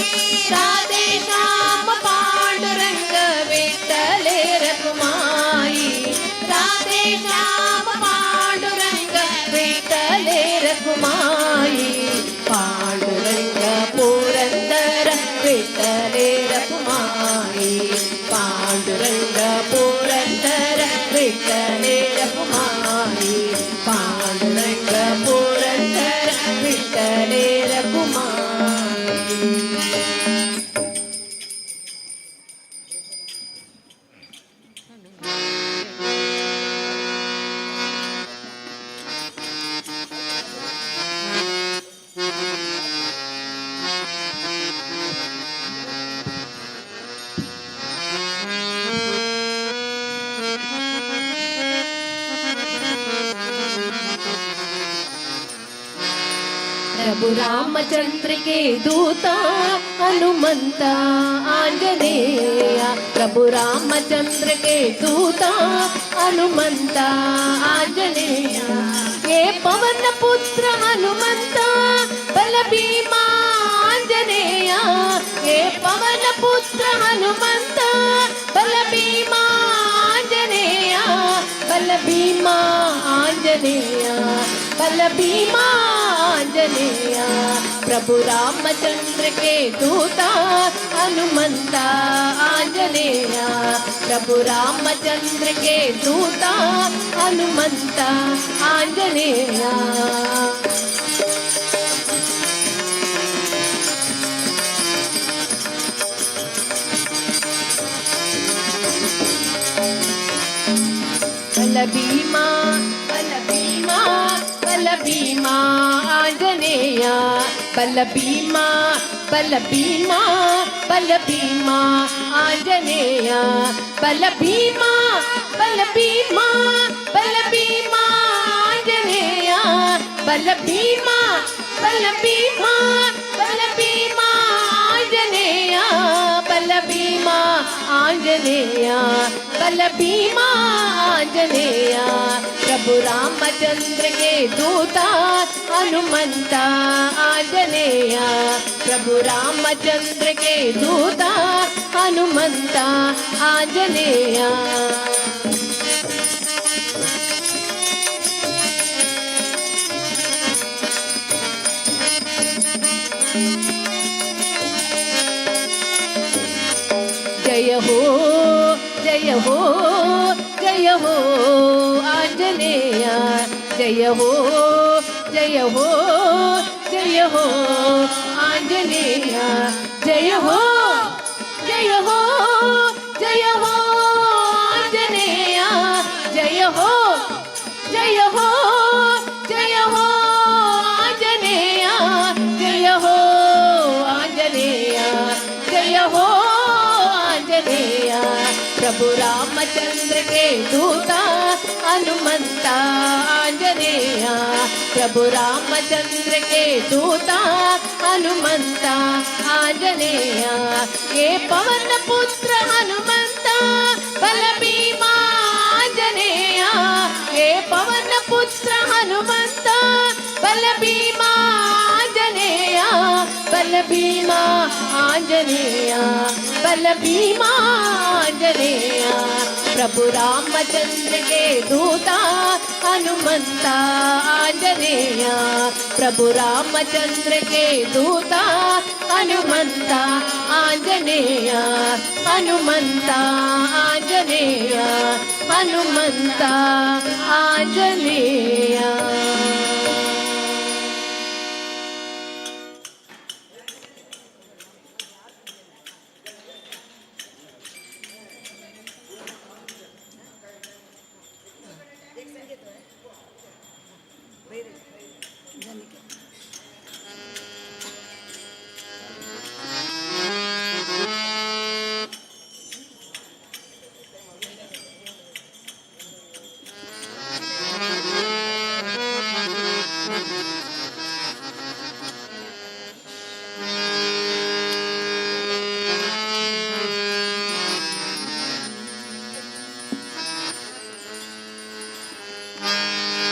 राधे श्याम पांडुरंग विठ्ठले रखुमाई राधे श्याम पांडुरंग विठ्ठले रखुमाई पांडुरंग पुरंदर विठ्ठले रखुमाई पांडुरंग पुरंदर विठ्ठले रखुमाई पांडुरंग पुरंदर विठ्ठले रखुमाई प्रभु रामचंद्र के दूता हनुमंत आंजनेय प्रभु रामचंद्र के दूता हनुमंत आंजनेय ये पवन पुत्र हनुमंत बल भीमा आंजनेय ये पवन पुत्र हनुमंत बल भीमा आंजनेय बल भीमा आंजनेय बल भीमा आंजनेय प्रभु रामचंद्र के दूता हनुमंत आंजनेय प्रभु रामचंद्र के दूता हनुमंत आंजनेय बल भीमा बल भीमा बल भीमा आंजनेय बल भीमा बल भीमा बल भीमा आंजनेय बल भीमा बल भीमा बल भीमा आंजनेय बल भीमा बल भीमा बल भीमा आंजनेय बल भीमा आंजनेय बल भीमा आंजनेय प्रभु रामचंद्र के दूता हनुमंता आंजनेय प्रभु रामचंद्र के दूता हनुमंता आंजनेय जय हो जय हो जय हो आंजनेय जय हो जय हो जय हो आंजनेय जय हो जय हो जय हो आंजनेय जय हो जय हो जय हो आंजनेय जय हो आंजनेय जय हो आंजनेय प्रभु रामचंद्र के दूता हनुमंता आंजनेय प्रभु रामचंद्र के दूता हनुमंता आंजनेय ये पवन पुत्र हनुमंता बल भीमा आंजनेय ये पवन पुत्र हनुमंता बल भीमा आंजनेय बल भीमा आंजनेय बल भीमा आंजनेय प्रभु रामचंद्र के दूता हनुमंता आंजनेय प्रभु रामचंद्र के दूता हनुमंता आंजनेय हनुमंता आंजनेय हनुमंता आंजनेय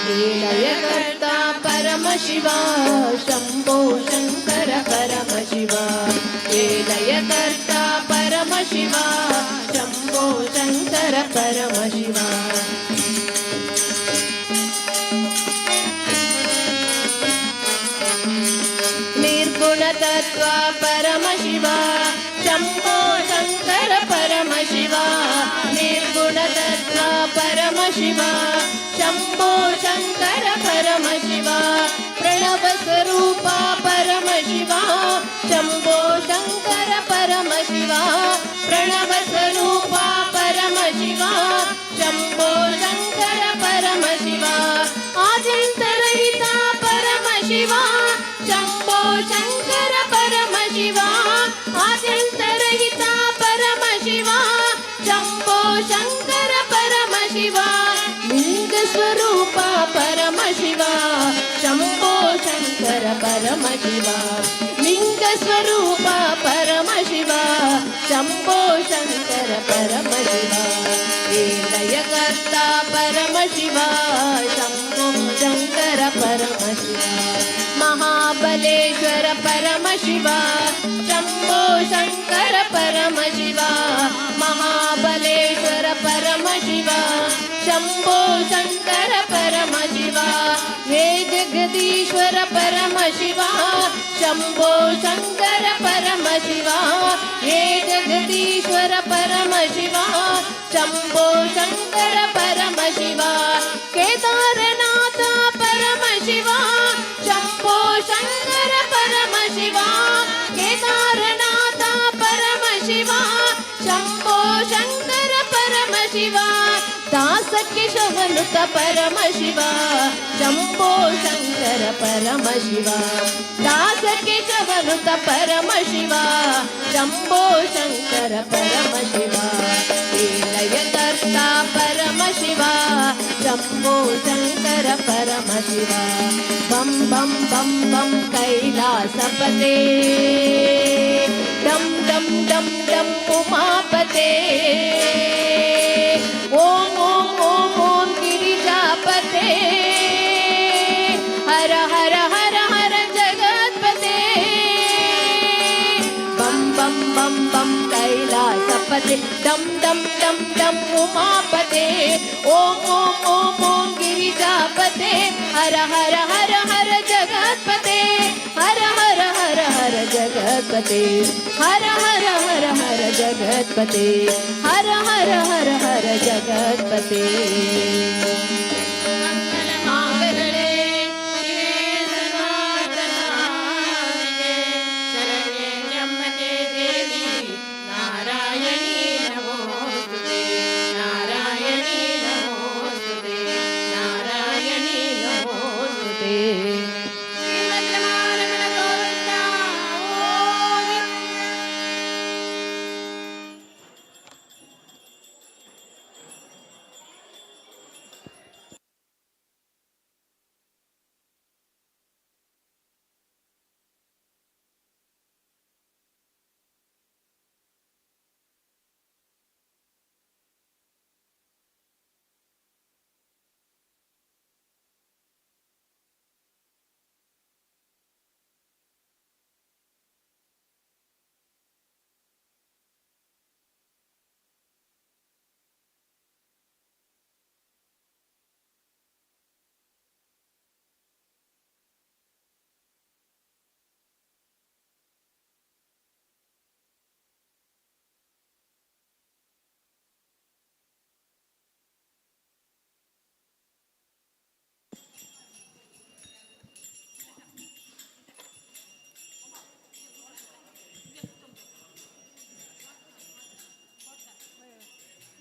लयकर्ता परम शिवा शंभो शंकर परम शिवा हे लयकर्ता परम शिवा शंभो शंकर परम शिवा निर्गुण तत्व परम शिवा शंभो शंकर परम शिवा निर्गुण तत्व परम शिवा शंभो शंकर परम शिवा प्रणव स्वरूपा परम शिवा शंभो शंकर परम शिवा प्रणव स्वरूपा परम शिवा शंभो शंकर परम शिवा आद्यंतरहिता परम शिवा शंभो शंकर परम शिवा आद्यंतरहिता परम शिवा शंभो शंकर परम शिवा लिंग स्वरूपा परम शिवा शंभो शंकर परम शिवा लिंग स्वरूपा परम शिवा शंभो शंकर परम शिवा हे लयकर्ता परम शिवा शंभो शंकर परम शिवा महाबलेश्वर परम शिवा शंभो शंकर परम शिवा महाबलेश्वर परम शिवा शंभो शंकर परम शिवा हे जगदीश्वर परम शिवा शंभो शंकर परम शिवा हे जगदीश्वर परम शिवा शंभो शंकर परम शिवा केदारनाथ परम शिवा शंभो शंकर परम शिवा केदारनाथ परम शिवा शंभो शंकर परम शिवा दासकेशवनुत परम शिव शंभो शंकर परम शिव दासकेशवनुत परम शिव शंभो शंकर परम शिव लयकर्ता परम शिव शंभो शंकर परम शिव बम बम बम बम कैलासपते डम डम डम डम उमापते ओम ओम ओम ओम गिरिजापते हर हर हर हर जगतपते बम बम बम बम कैलासपते डम डम डम डम उमापते ओम ओम ओम ओम गिरिजापते हर हर हर हर जगतपते हर हर हर हर जगतपते हर हर हर हर जगतपते हर हर हर हर जगतपते मंगलमांगल्ये शिवे सर्वार्थसाधिके शरण्ये त्र्यंबके देवी नारायणी नमोस्तुते नारायणी नमोस्तुते नारायणी नमोस्तुते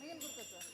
श्रीमद्रमारमण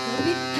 गोविंद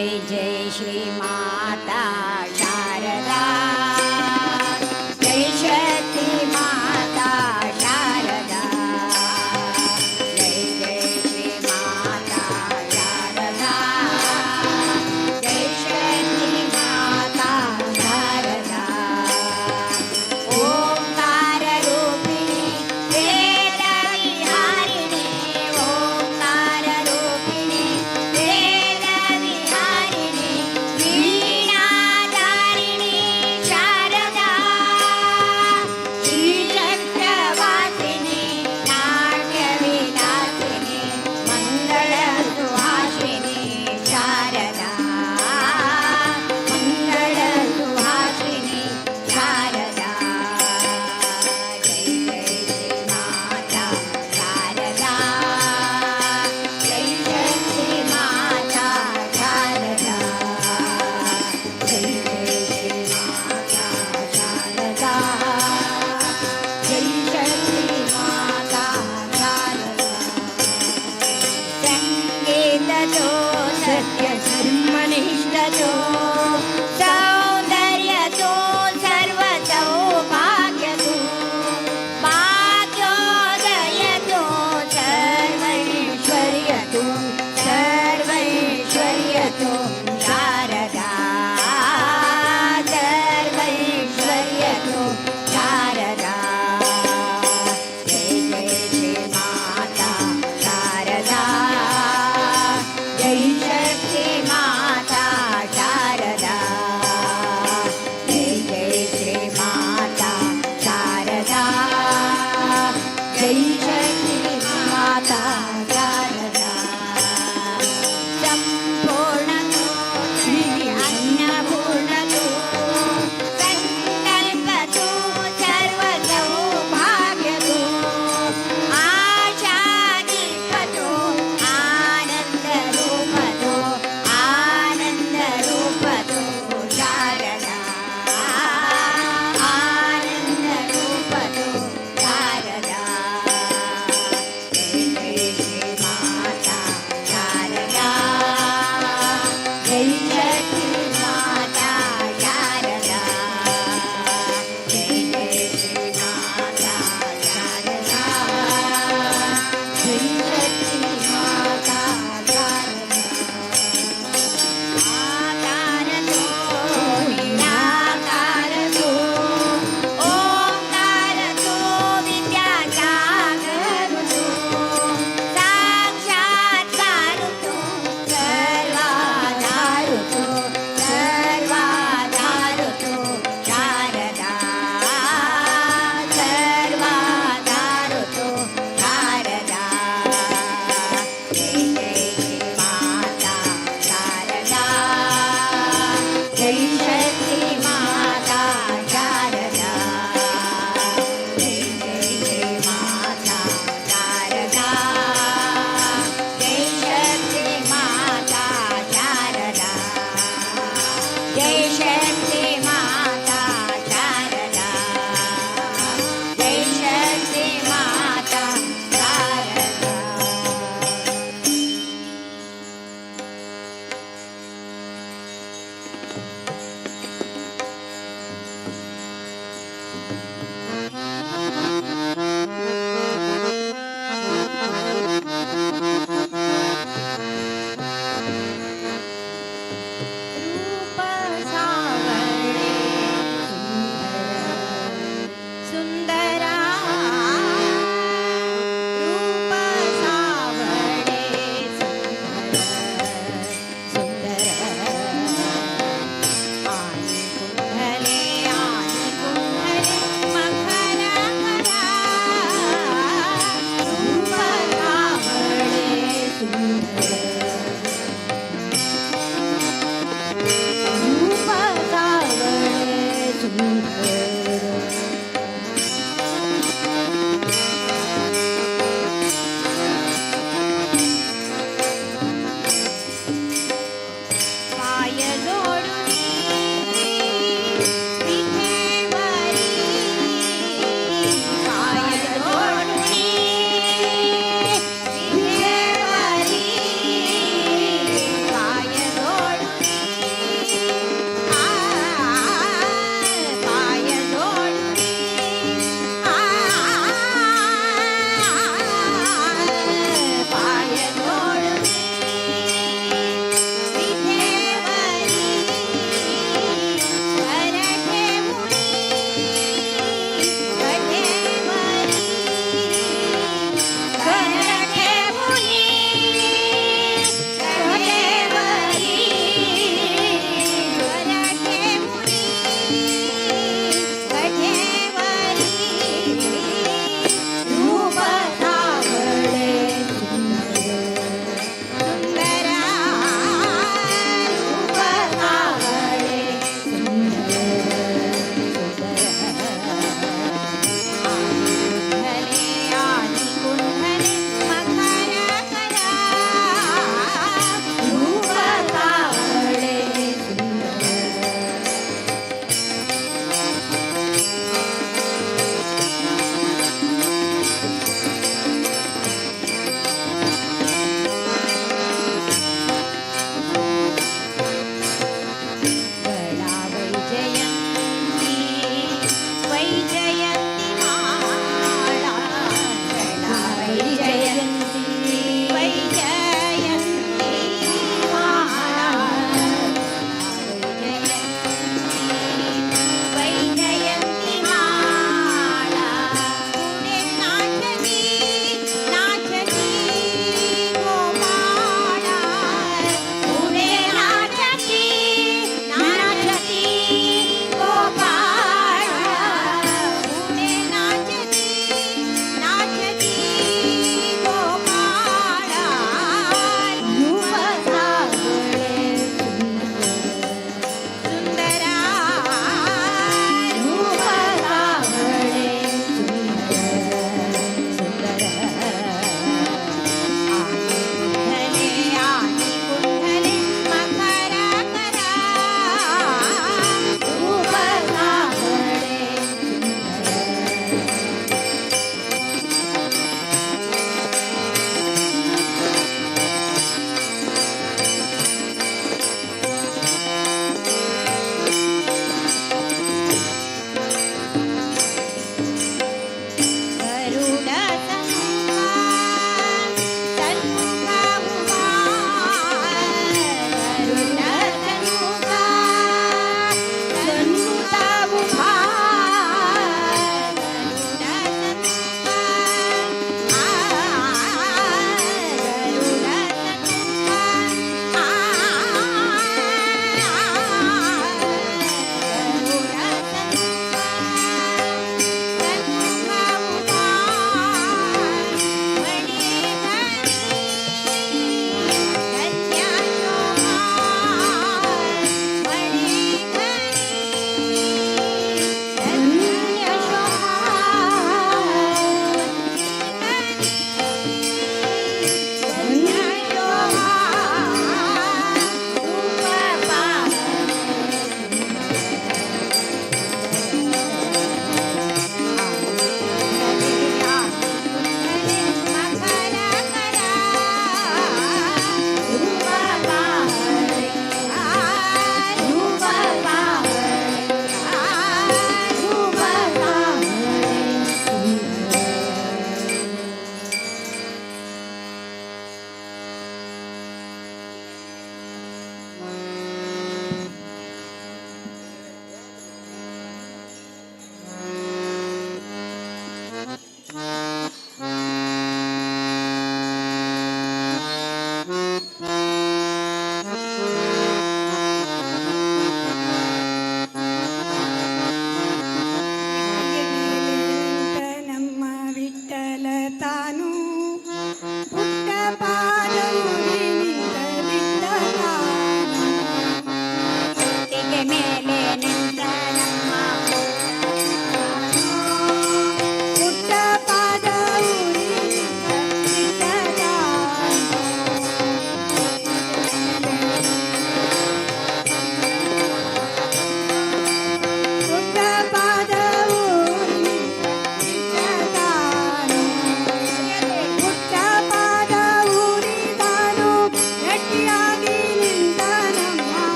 जय जय श्री माता शारदा जय शक्ति माता शारदा जय जय श्री माता शारदा जय शक्ति माता शारदा ओंकार रूपिणी वेद विहारिणी ओंकार रूपिणी वेद विहारिणी वीणाधारिणी शारदा श्रीचक्रवासिनी नाट्यविलासिनी मङ्गलसुहासिनी शारदा मङ्गलसुहासिनी शारदा जय जय श्री माता शारदा जय शक्ति माता शारदा जय जय श्री माता शारदा जय शक्ति माता शारदा संगीततो सत्य धर्मनिष्ठतो सौंदर्यतो सर्वतो भाग्यतो भाग्योदयतो सर्वैश्वर्यतो सर्वैश्वर्यतो शारदा सर्वैश्वर्यतो शारदा जय जय श्री माता शारदा जय शक्ति माता शारदा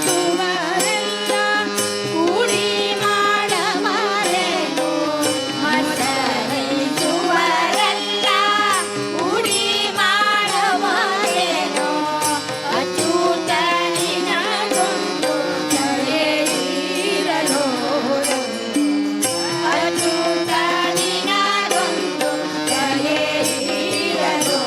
ಮಸರಿಸುವರೆಲ್ಲ ಕೂಡಿ ಮಾಡಬಾರೆನು ಮಸರಿಸುವರೆಲ್ಲ ಕೂಡಿ ಮಾಡಬಾರೆನು ಅಚ್ಯುತನಿನಗೊಂದು ದಯೆಯಿರಲು ಅಚ್ಯುತನಿನಗೊಂದು ದಯೆಯಿರಲು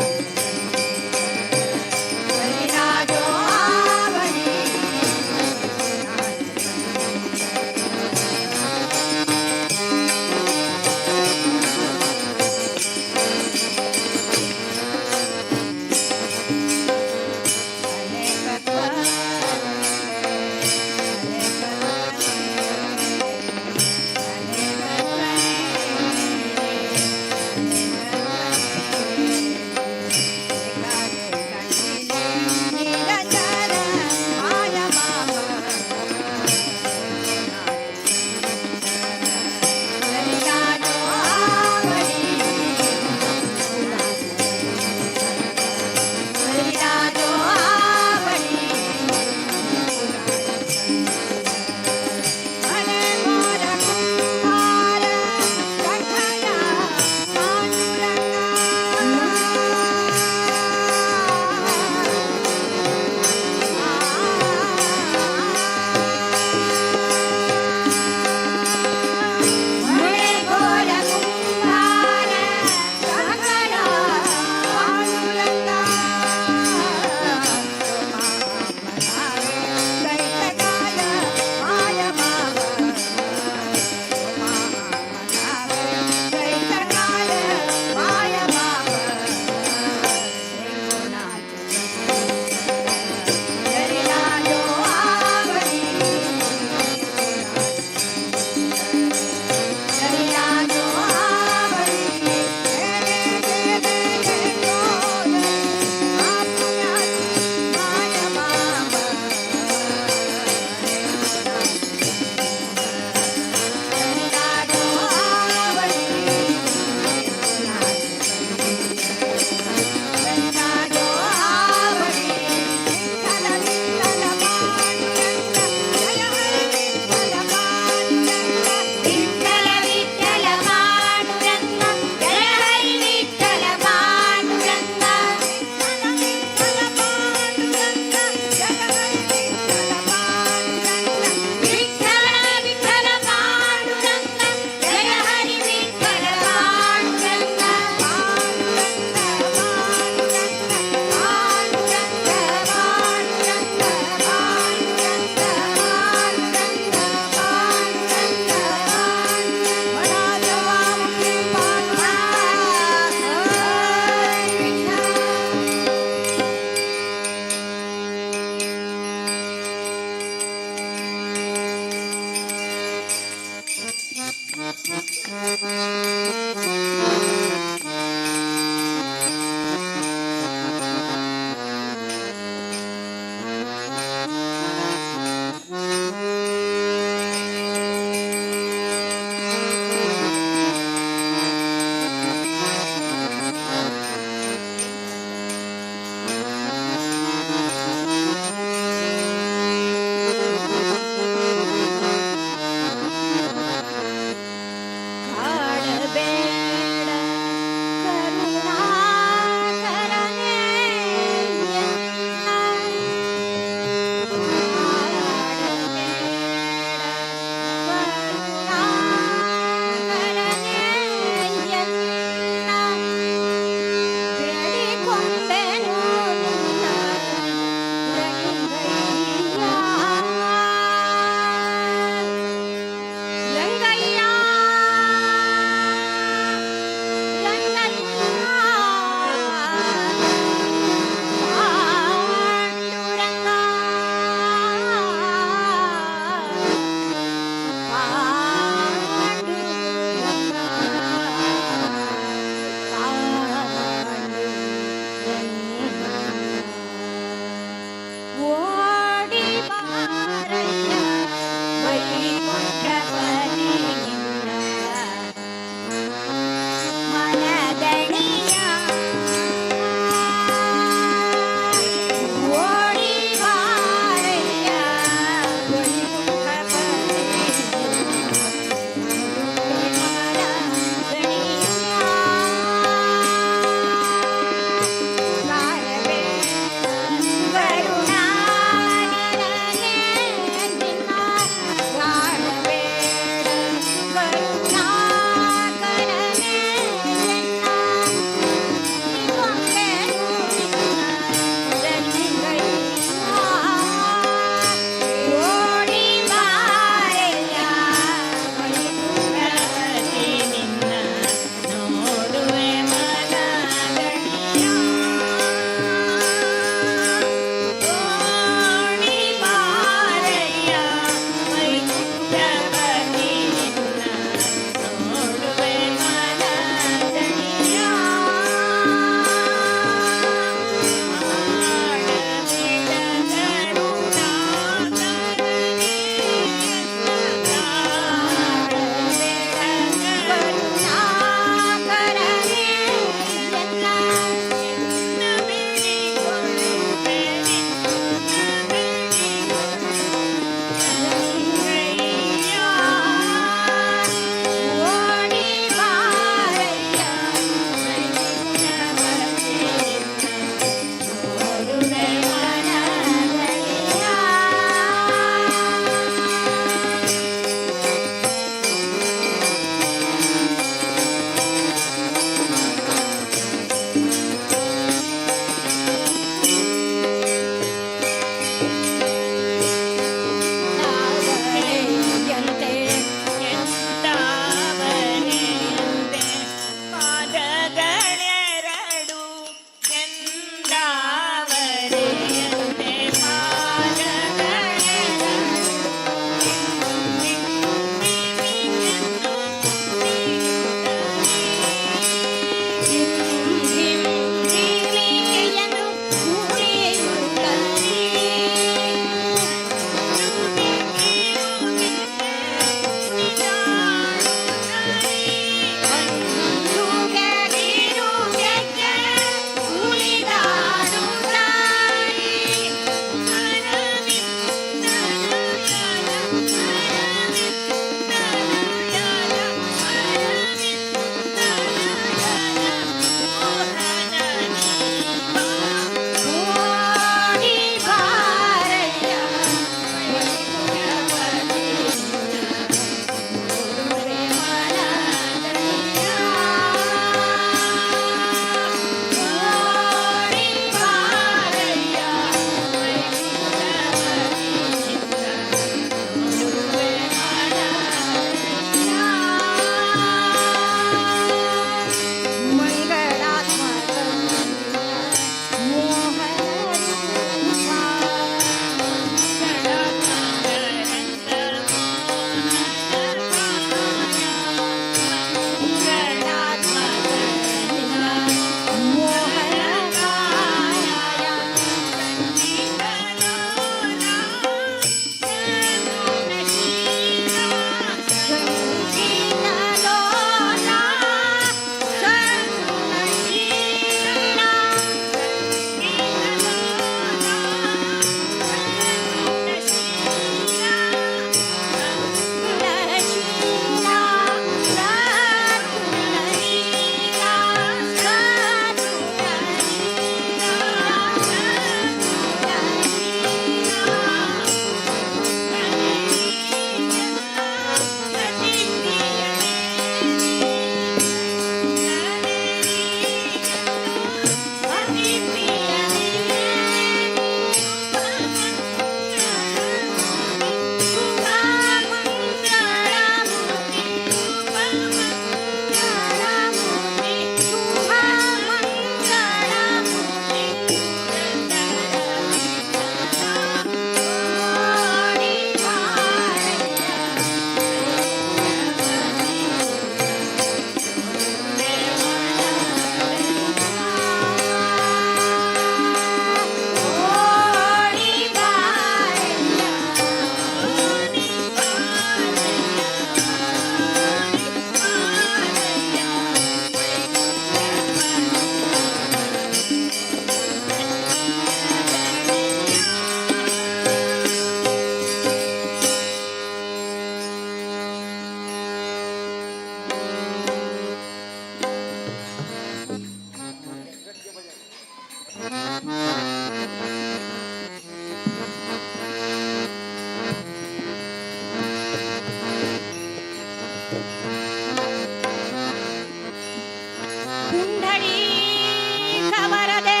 पुंडलिक वरदे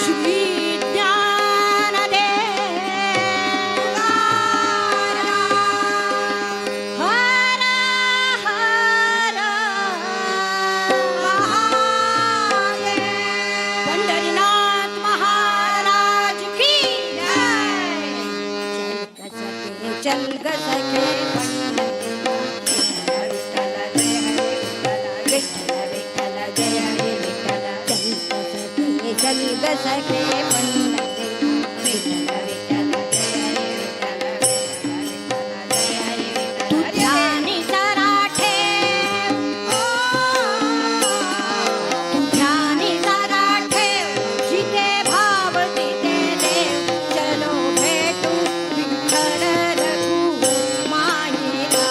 श्री ज्ञानदे हर हर पंढरीनाथ महाराज की चल ग सखे चल ग सखे तू ध्यानी जरा ठेव तू ध्यानी जरा ठेव जिथे भाव तिथे देव चलो भेटू विठ्ठल रघुमाईला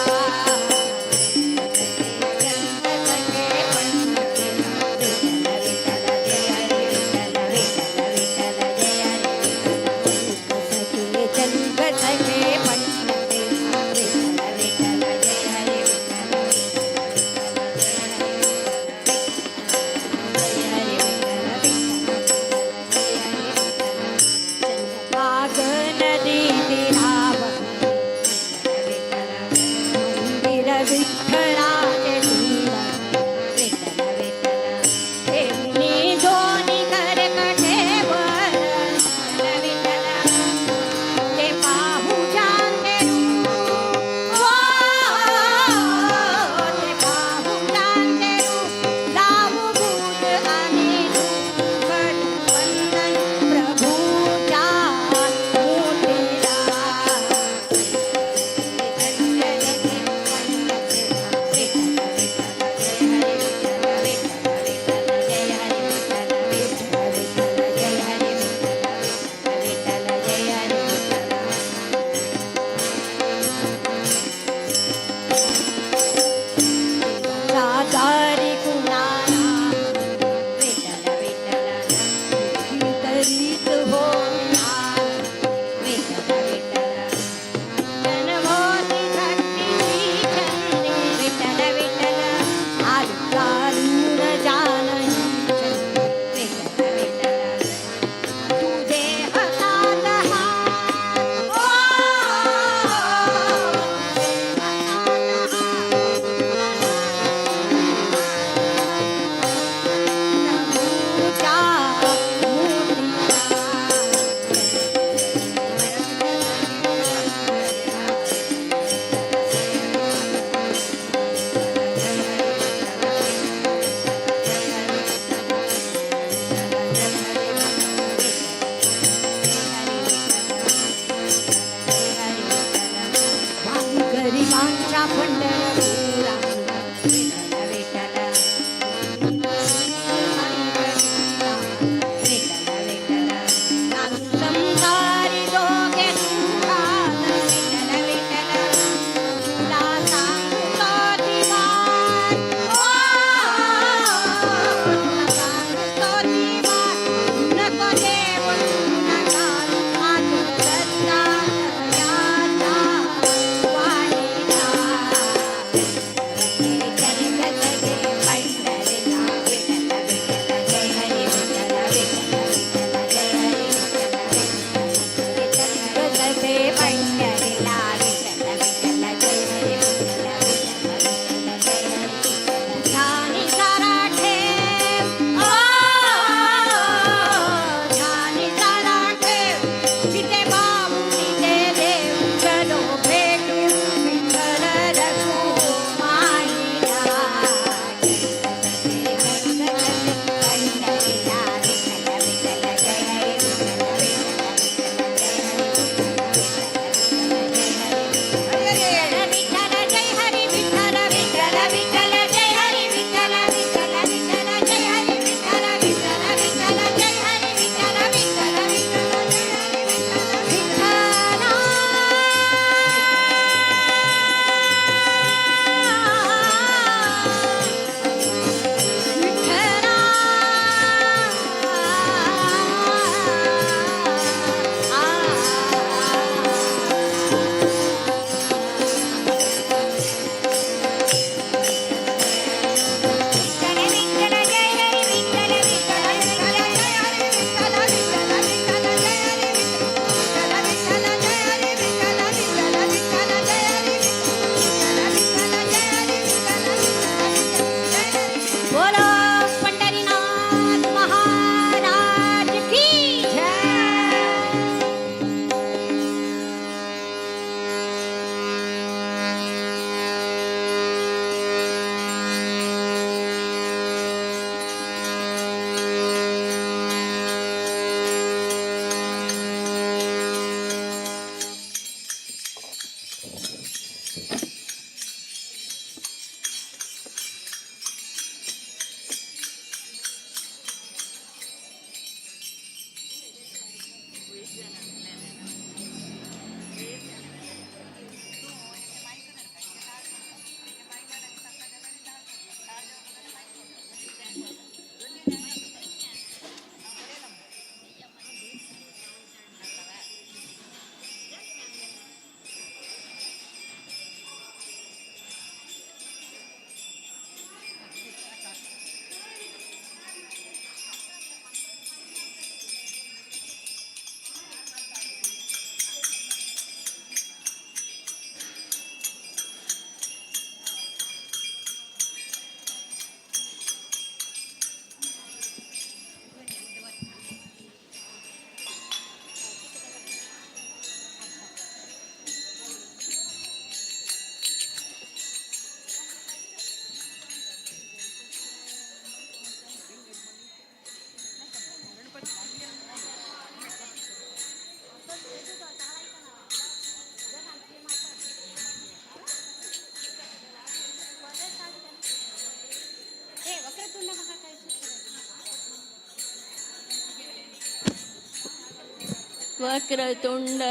वक्रतुंड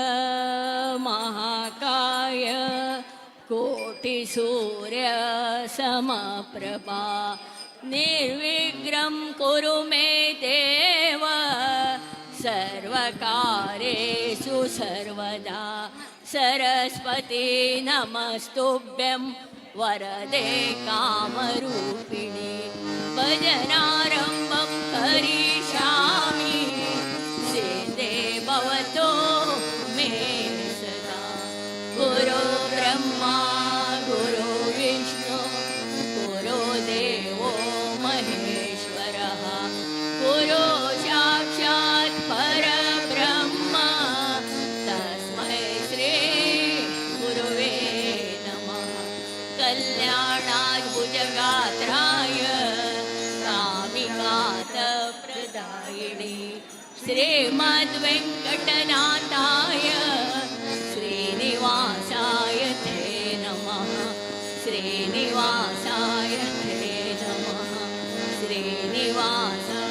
महाकाय कोटिसूर्य समप्रभा निर्विघ्नं कुरु मे देव सर्वकार्येषु सर्वदा सरस्वती नमस्तुभ्यं वरदे कामरूपिणी भजनारम्भं करिष्यामि सिद्धे भवतो मे सदा गुरु ब्रह्मा गुरु विष्णु गुरु देवो महेश्वरः गुरु साक्षात् परब्रह्म तस्मै श्री गुरुवे नमः कल्याणाद्भुजगात्राय कामिकातप्रदायिने श्रीमद्वेङ्कटनाथाय श्रीनिवासाय ते नमः श्रीनिवासाय ते नमः श्रीनिवासाय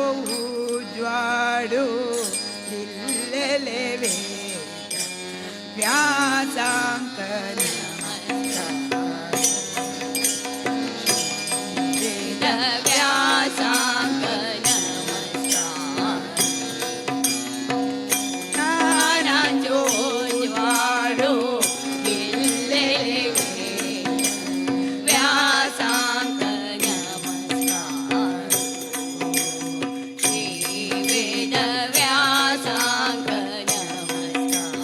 उज्वाडू दिलेले वेद व्यासांक वेद व्यासांक नमस्कार ज्ञानांजोज्वाळो दिलेले व्यासांक नमस्कार श्री वेद व्यासांक नमस्कार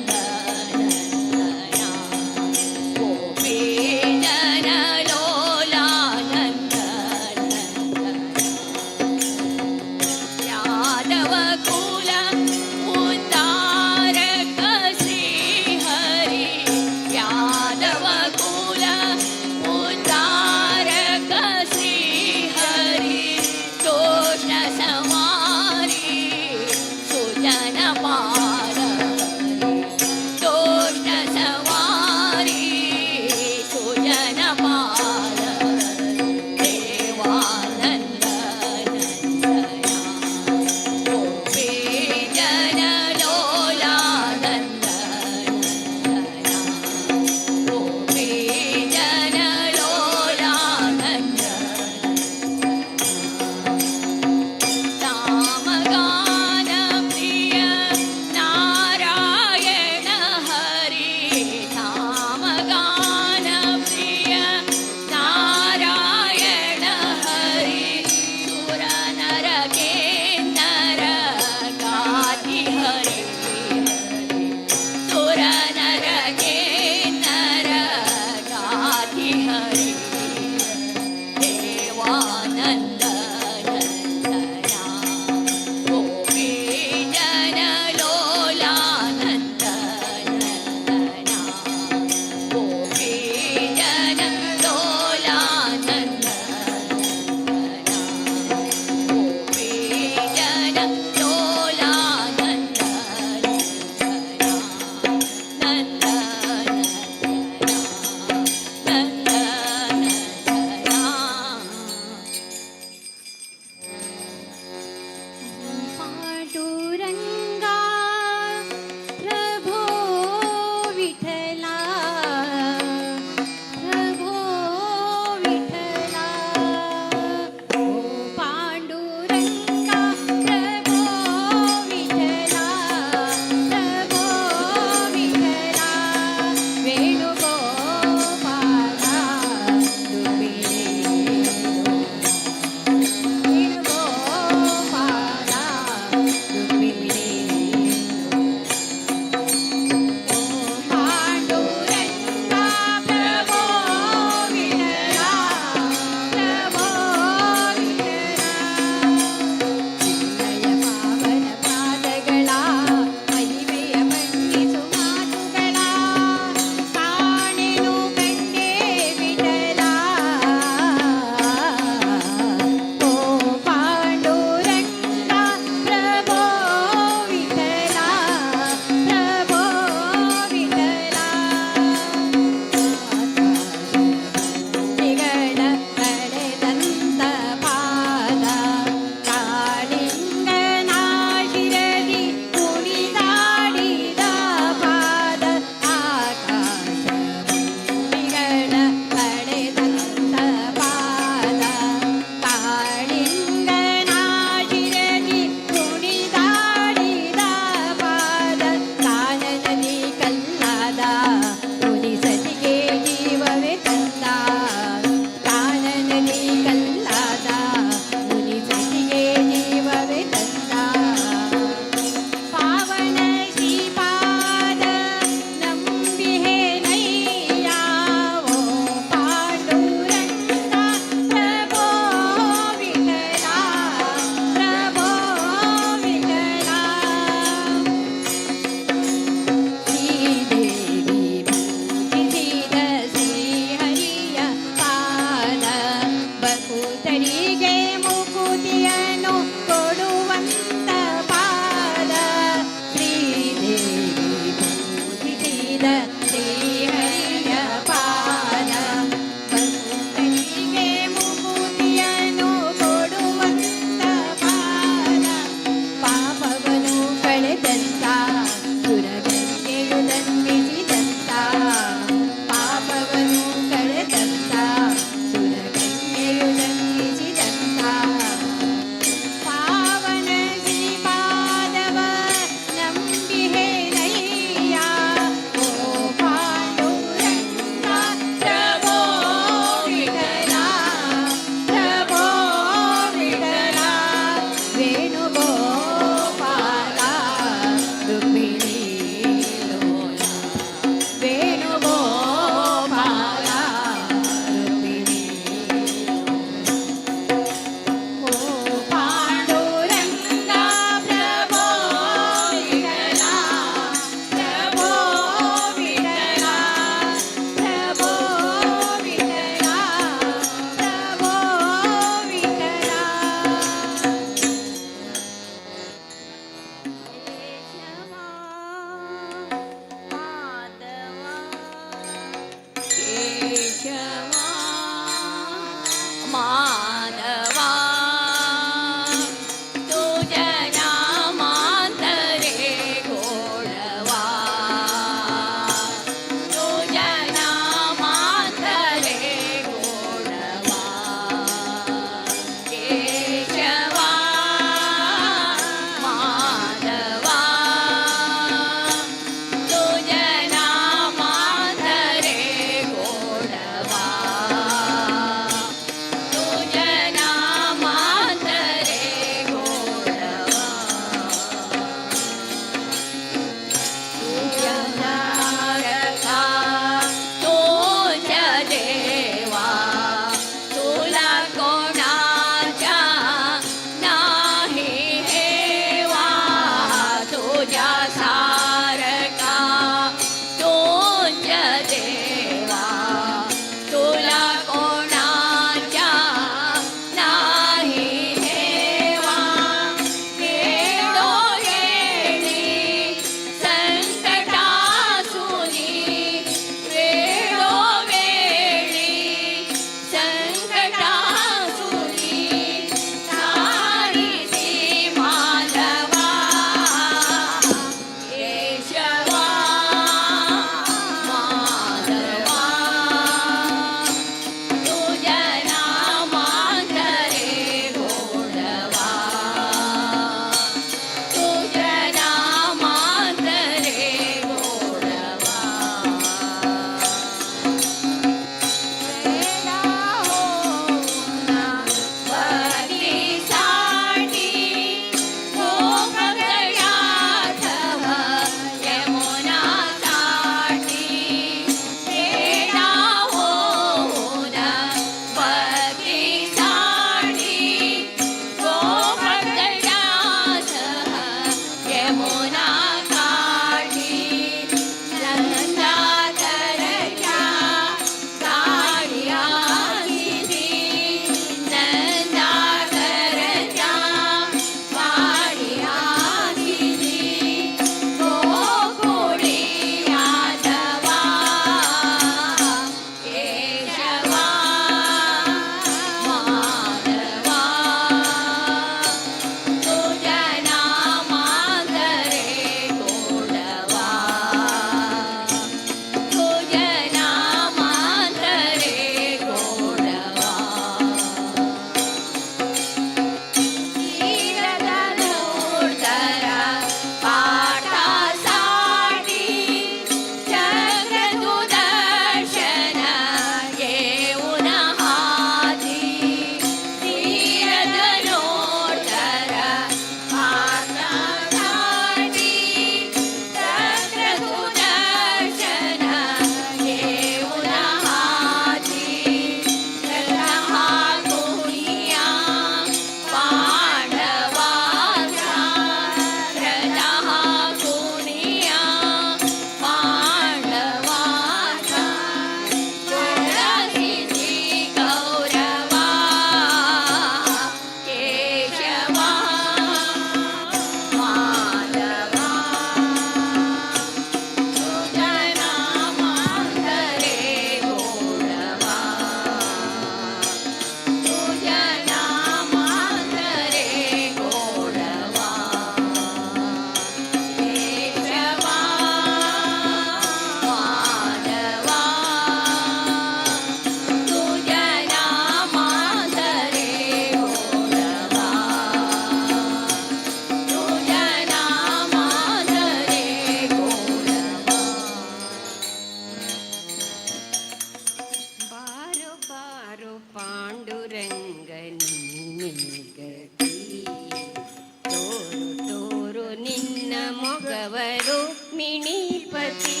मगवरो मिणीपती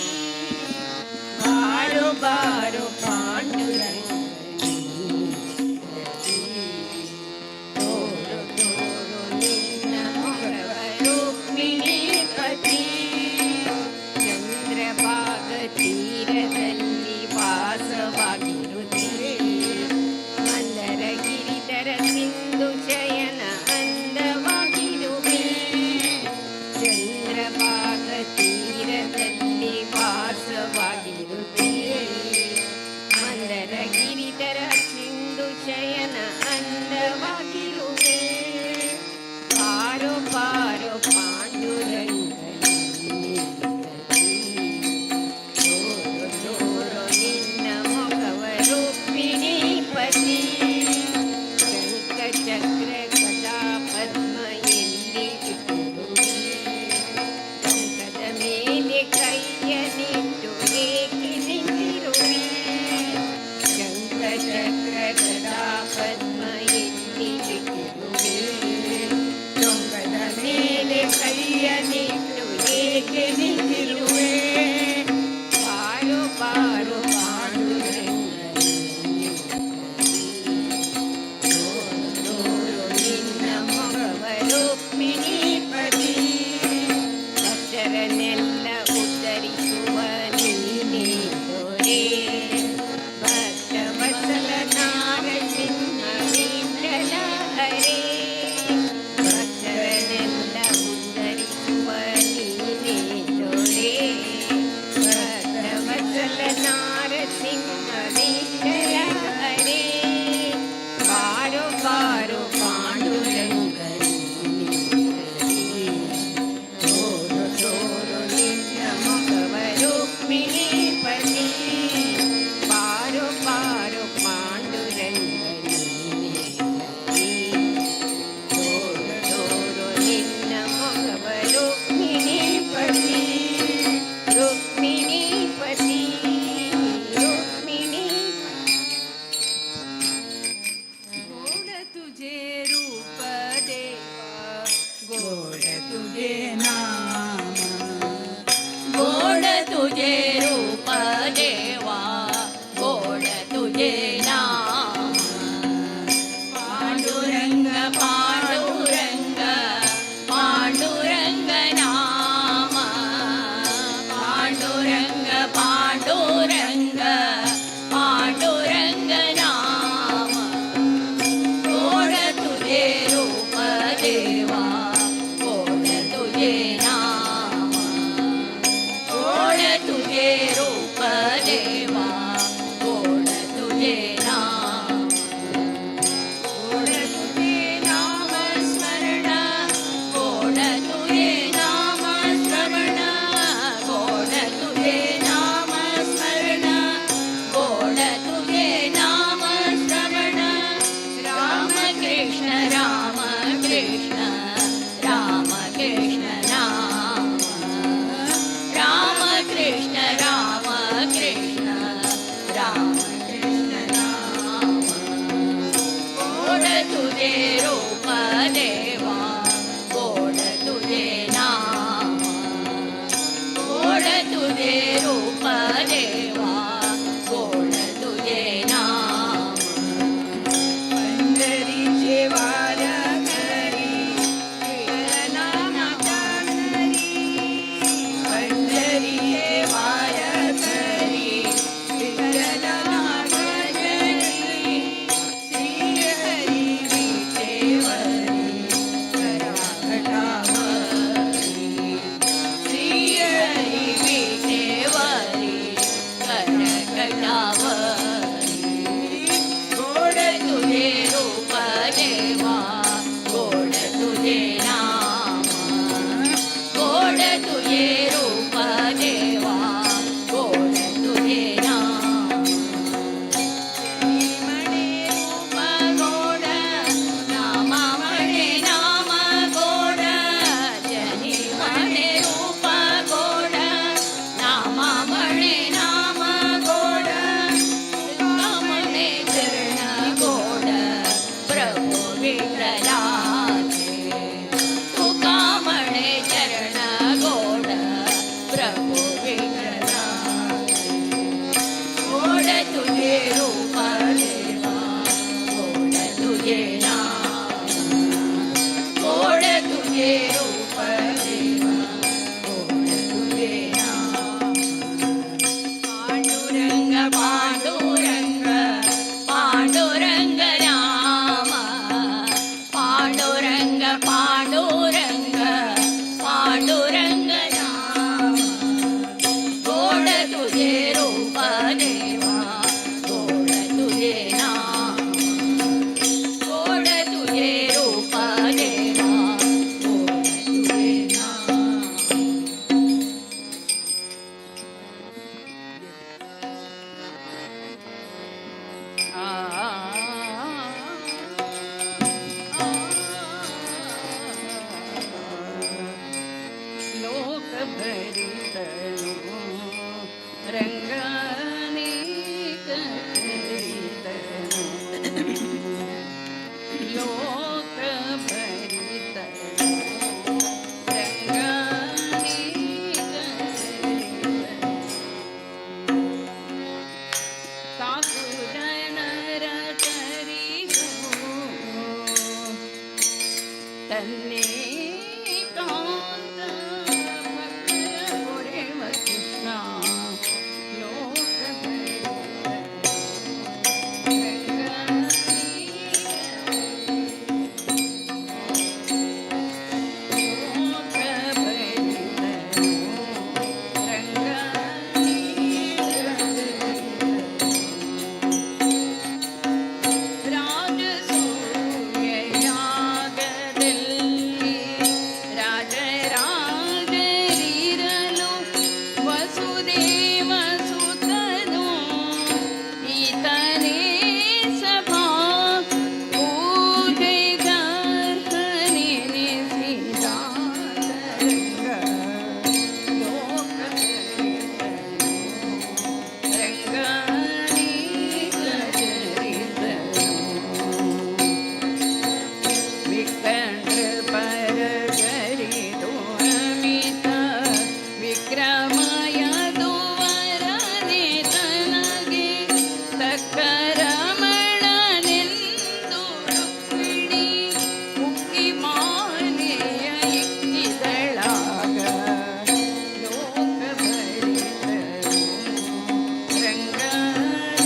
बारो बारो पांडुरंग ತೋರು ತೋರು ನಿನ್ನ ಮಗವರೋ ಮಿಣೀಪತಿ ಚಂದ್ರಭಾಗ ತೀರದಲ್ಲಿ ವಾಸವಾಗಿರುತ್ತೀರಿ ಮಂದರ ಗಿರಿಧರ ಸಿಂಧು ಶಯನ ಅಂದವಾಗಿರುವೆ ಚಂದ್ರಭಾಗ ತೀರದಲ್ಲಿ ವಾಸವಾಗಿರುತ್ತೀರಿ ಮಂದರ ಗಿರಿಧರ ಸಿಂಧು ಶಯನ ಅಂದವಾಗಿರುವೆ ಪಾರೋ ಪಾರೋ ಪಾಂಡುರಂಗನಿ ತೋರು ತೋರು ನಿನ್ನ ಮೊಗವರು ಪಿಣಿಪತಿ ಶಂಖ ಚಕ್ರ ಗದಾ ಪದ್ಮ ಎಲ್ಲಿ ಇಟ್ಟುರುವೆ ಟೊಂಕದ ಮೇಲೆ ಕೈಯ ನಿಟ್ಟು ಏಕೆ ನಿಂತಿರುವೆ ಶಂಖ ಚಕ್ರ ಗದಾ ಪದ್ಮ ಎಲ್ಲಿ ಇಟ್ಟಿರುವೆ ಟೊಂಕದ ಮೇಲೆ ಕೈಯ ನಿಟ್ಟು ಏಕೆ ನಿಂತಿರುವೆ ಪಾರು ಪಾರು ಪಾಂಡುರಂಗನಿ ತೋರು ನಿನ್ನ ಮೊಗವರು ಮಿಣೀಪತಿ ಭಕ್ತರನ್ನೆಲ್ಲ ಉದ್ಧರಿಸುವ ನೀನೇ ದೊರೆ ಭಕ್ತವತ್ಸಲ ನಾರಸಿಂಹ ವಿಠಲ ಹರೇ ಭಕ್ತರನ್ನೆಲ್ಲ ಉದ್ಧರಿಸುವ ನೀನೇ ದೊರೆ ಭಕ್ತವತ್ಸಲ ನಾರಸಿಂಹ ವಿಠಲ ಹರೇ ಬಾರೋ ಬಾರೋ ಪಾಂಡುರಂಗನಿ ತೋರು ತೋರು ನಿನ್ನ ಮೊಗವರು ಮಿಣೀಪತಿ ಪಾರು ಪಾರು ಪಾಂಡುರಂಗನಿ ತೋರು ತೋರು ನಿನ್ನ ಮೊಗವರು ಮಿಣೀಪತಿ ರುಕ್ಮಿಣೀಪತಿ ರುಕ್ಮಿಣಿ गोड तुझे रूप देवा गोड तुझे नाम गोड तुझे रूप देवा गोड तुझे नाम पांडुरंग पांडुरंग पांडुरंग नाम पांडुरंग पांडुरंग पांडुरंग नाम गोड तुझे रूप देवा गोड तुझे नाम गोड तुझे रूप देवा गोड तुझे नाम गोड तुझे नाम स्मरण गोड तुझे नाम श्रवण गोड तुझे नाम स्मरण गोड तुझे नाम श्रवण राम कृष्ण राम कृष्ण राम कृष्ण नाम राम कृष्ण राम कृष्ण राम कृष्ण नाम गोड तुझे रूप देवा गोड तुझे नाम गोड तुझे रूप देवा गोड तुझे नाम पंढरीचे वारकरी नामाच्या नरी पंढरीचे वारकरी विठ्ठलागरी श्री हरी विठेवरी कराघटावरी श्री हरी विठेवरी कर प्रभु विठला गोड तुझे रूप देवा गोड तुझे नाम गोड तुझे रूप देवा गोड तुझे नाम पांडुरंग पांडुरंग पांडुरंग राम पांडुरंग पांडुरंग पांडुरंग राम गोड तुझे रूप देवा गोड तुझे नाम गोड तुझे रूप देवा गोड तुझे नाम लोक भरितनु रंगानेक भरितनु लोक भरितनु रंगानेक भरितनु काकुरनर करिसु तन्ने कांत भक्त गोरेव कृष्ण लोक ರಾಜರಾಜರಿರಲು ವಸುದೇವ ಸುತನು ಈತನೇ ಸಭಾ ಪೂಜೆಗರ್ಹನೆನಿಸಿದ ಲೋಕ ವಿಕಂಡ್ರ ಪರಗರಿದು ಅಮಿತ ವಿಕ್ರಮಯದು ವರನೆ ತನಗೆ ತಕ್ಕ ರಮಣನೆಂದು ರುಕ್ಮಿಣಿ ಮುಕ್ಕಿ ಮಾನೆಯ ಇಕ್ಕಿದಳಾಗ ಲೋಕ ಭರಿತನು ರಂಗನೇಕ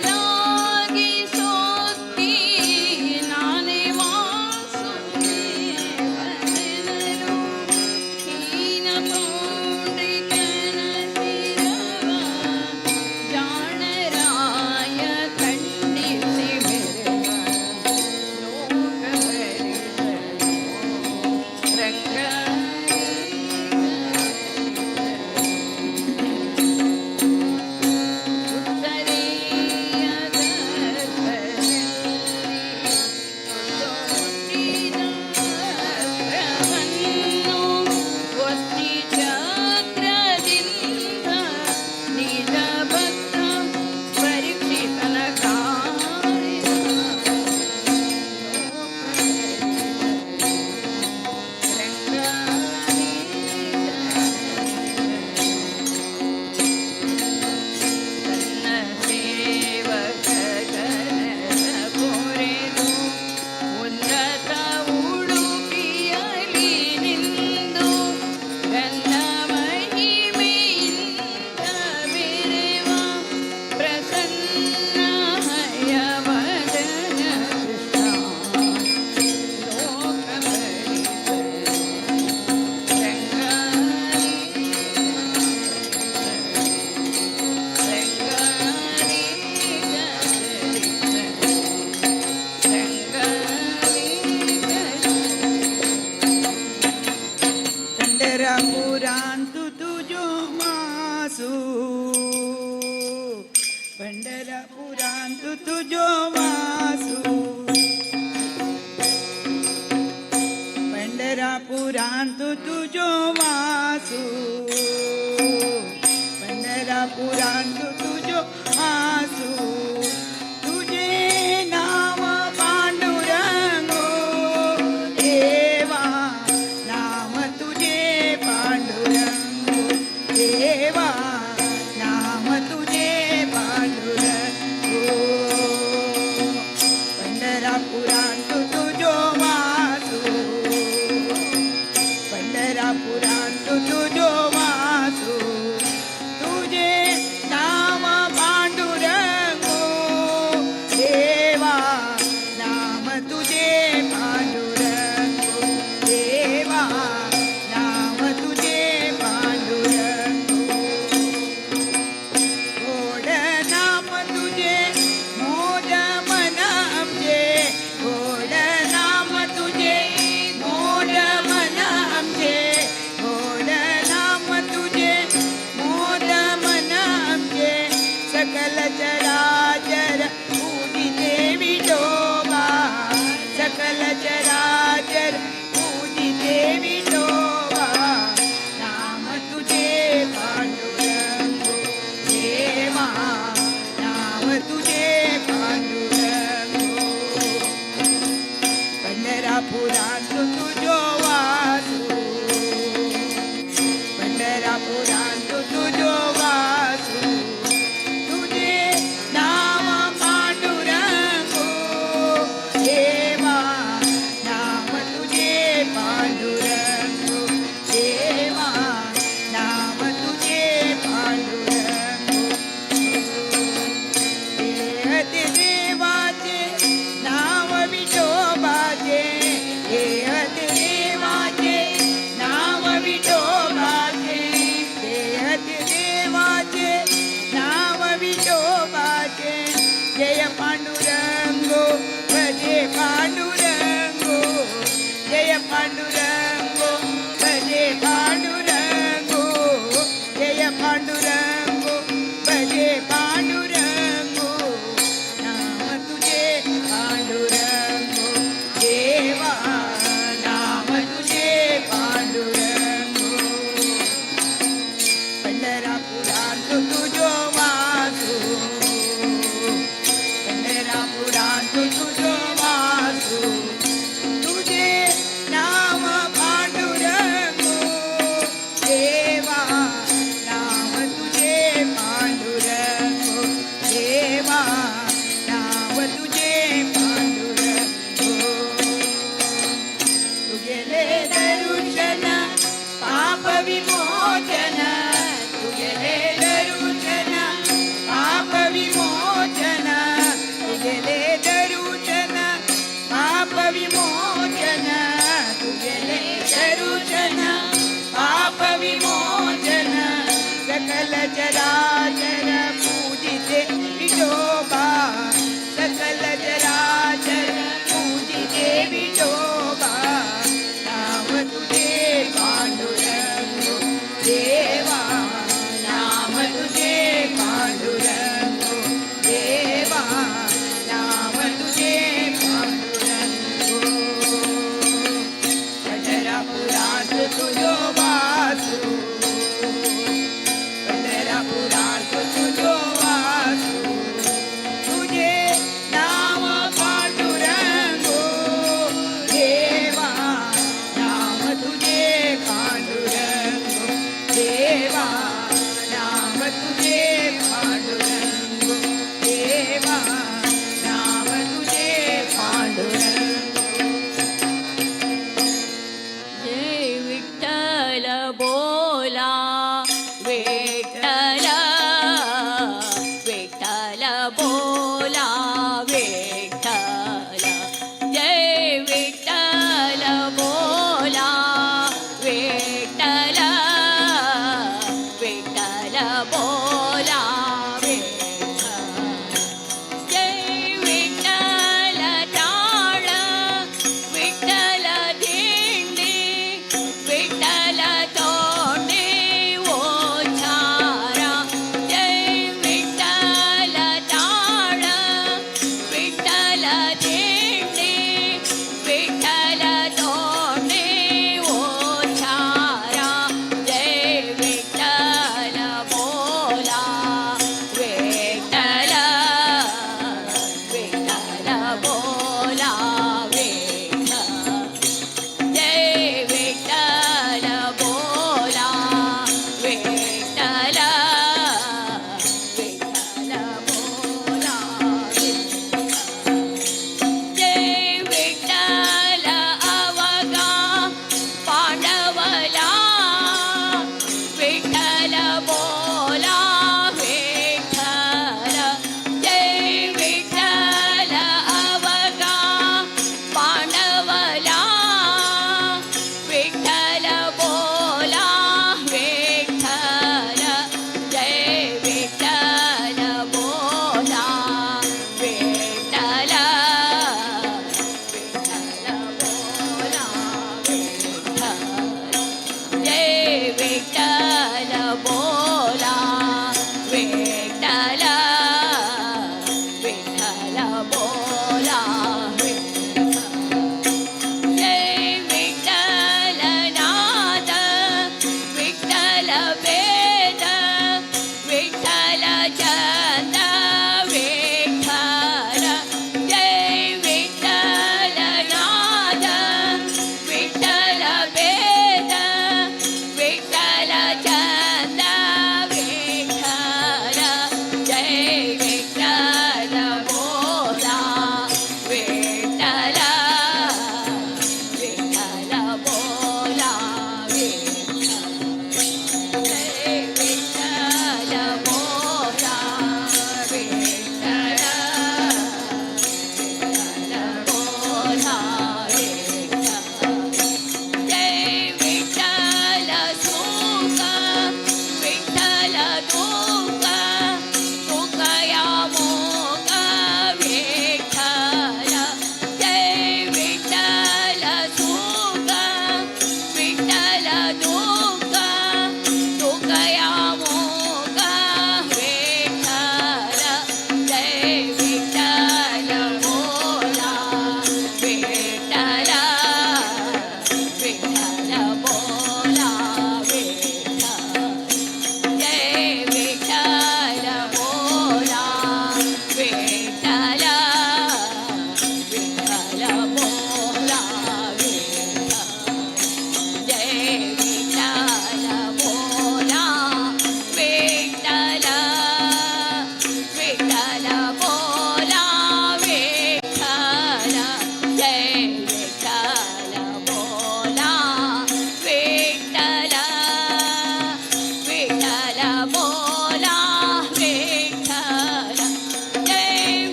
ಜ್ಞಾನಶೂನ್ಯನಾಗಿ ಸೋತ್ತಿ ನಾನೇ ವಾಸುದೇವನೆನಲು ಹೀನ ಪೌಂಡ್ರಿಕನ ಶಿರವ ಜಾಣರಾಯ ಖಂಡಿಸಿ ಮೆರೆವ ಲೋಕ ಭರಿತನು पंढरपुरांतु तुझो वासू पंढरपुरांतु तुझो वासू पंढरपुरांतु तुझो वासू पंढरपुरांतु तुझो वासू तुझे नाव पांडुरंग पंढरपुरांतू तुझो वासू पंढरपुरांतू तुझो वासू तुझे नाम पांडुरंगो देवा नाम तुझे पांडुरंगो देवा नाम तुझे पांडुरंगो गोड नाम तुझे मोद मन आमचे गोड नाम तुझे मोद मन आमचे गोड नाम तुझे मोद मन आमचे सकल चराचर पूजिते विठोबा सकल चराचर पूजिते विठोबा नाम तुझे पांडुरंगो देवा नाम तुझे पांडुरंगो पंढरपुरांतू तुझो वासू पंढरपुरांतू तुझो वासू तुझे नाम पांडुरंगो देवा नाम तुझे पांडुरंगो देवा नाम तुझे पांडुरंगो देहते देवाचे नाव विठोबाचे देहते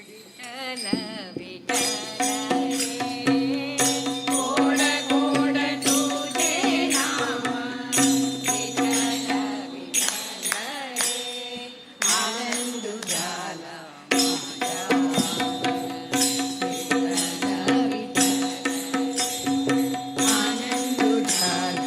विठ्ठल विठ्ठल गोड गोड तुझे नाम विठ्ठल विठ्ठल आनंद झाला आनंद झाला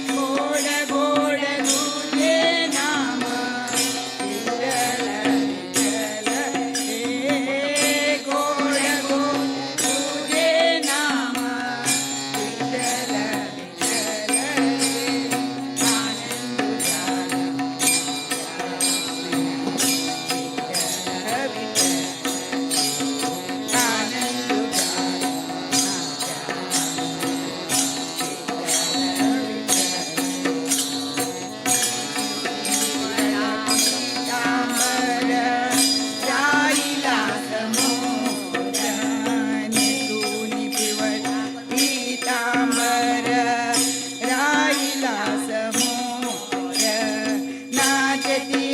गोड गोड तुझे नाम विठ्ठल विठ्ठल हे गोड गोड तुझे नाम विठ्ठल विठ्ठल आनंद झाला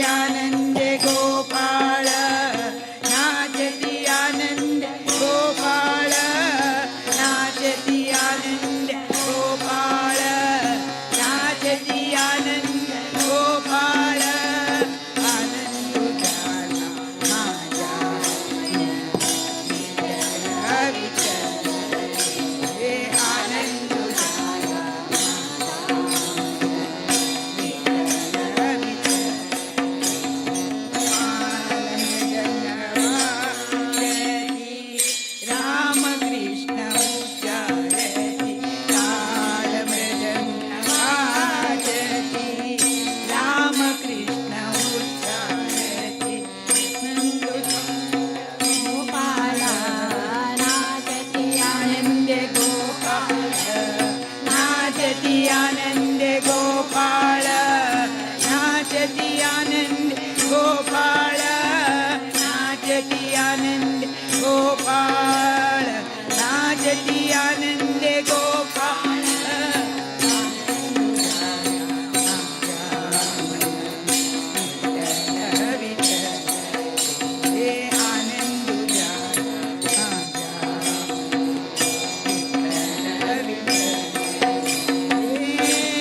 आनंद गोपाळ नाचती आनंद गोपाळ नाचती आनंद गोपाळ नाचती आनंद गोपाळ आनंद झाला माझ्या विठ्ठल हे आनंद झाला राम कृष्ण उच्चारती ताल मृदंग वाजती राम कृष्ण उच्चारती गोपाला नाचती आनंद गोपाळ नाचती आनंद गोपाळ नाचती आनंद गोपाळ नाचती आनंद गोपाळ नाचती आनंद गोपाळ हे आनंद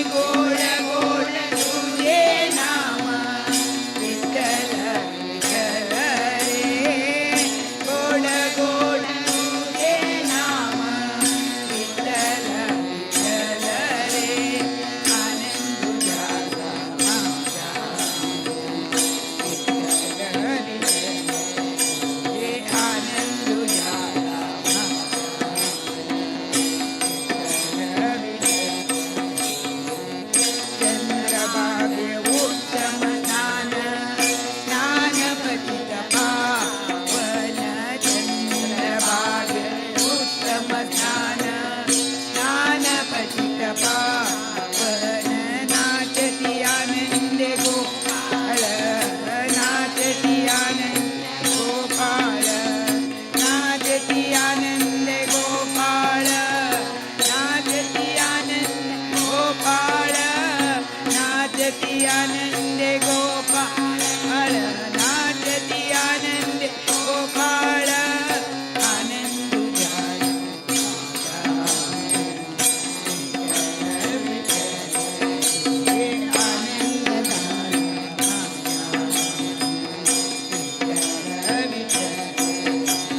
गोड गोड तुझे नाम विठ्ठल विठ्ठल रे गोड गोड तुझे नाम विठ्ठल विठ्ठल रे आनंद झाला माझा विठ्ठल विठ्ठल हे आनंद झाला चंद्रभागे उत्तम स्नान स्नानपतित पावन चंद्रभागे उत्तम स्नान स्नानपतित पावन नाचती आनंद गोपाळ नाचती आनंद गोपाळ नाचती आनंद गोपाळ नाचती आनंद गोपाळ नाचती आनंद गोपाळ नाचती आनंद गोपाळ आनंद झाला हे आनंद झाला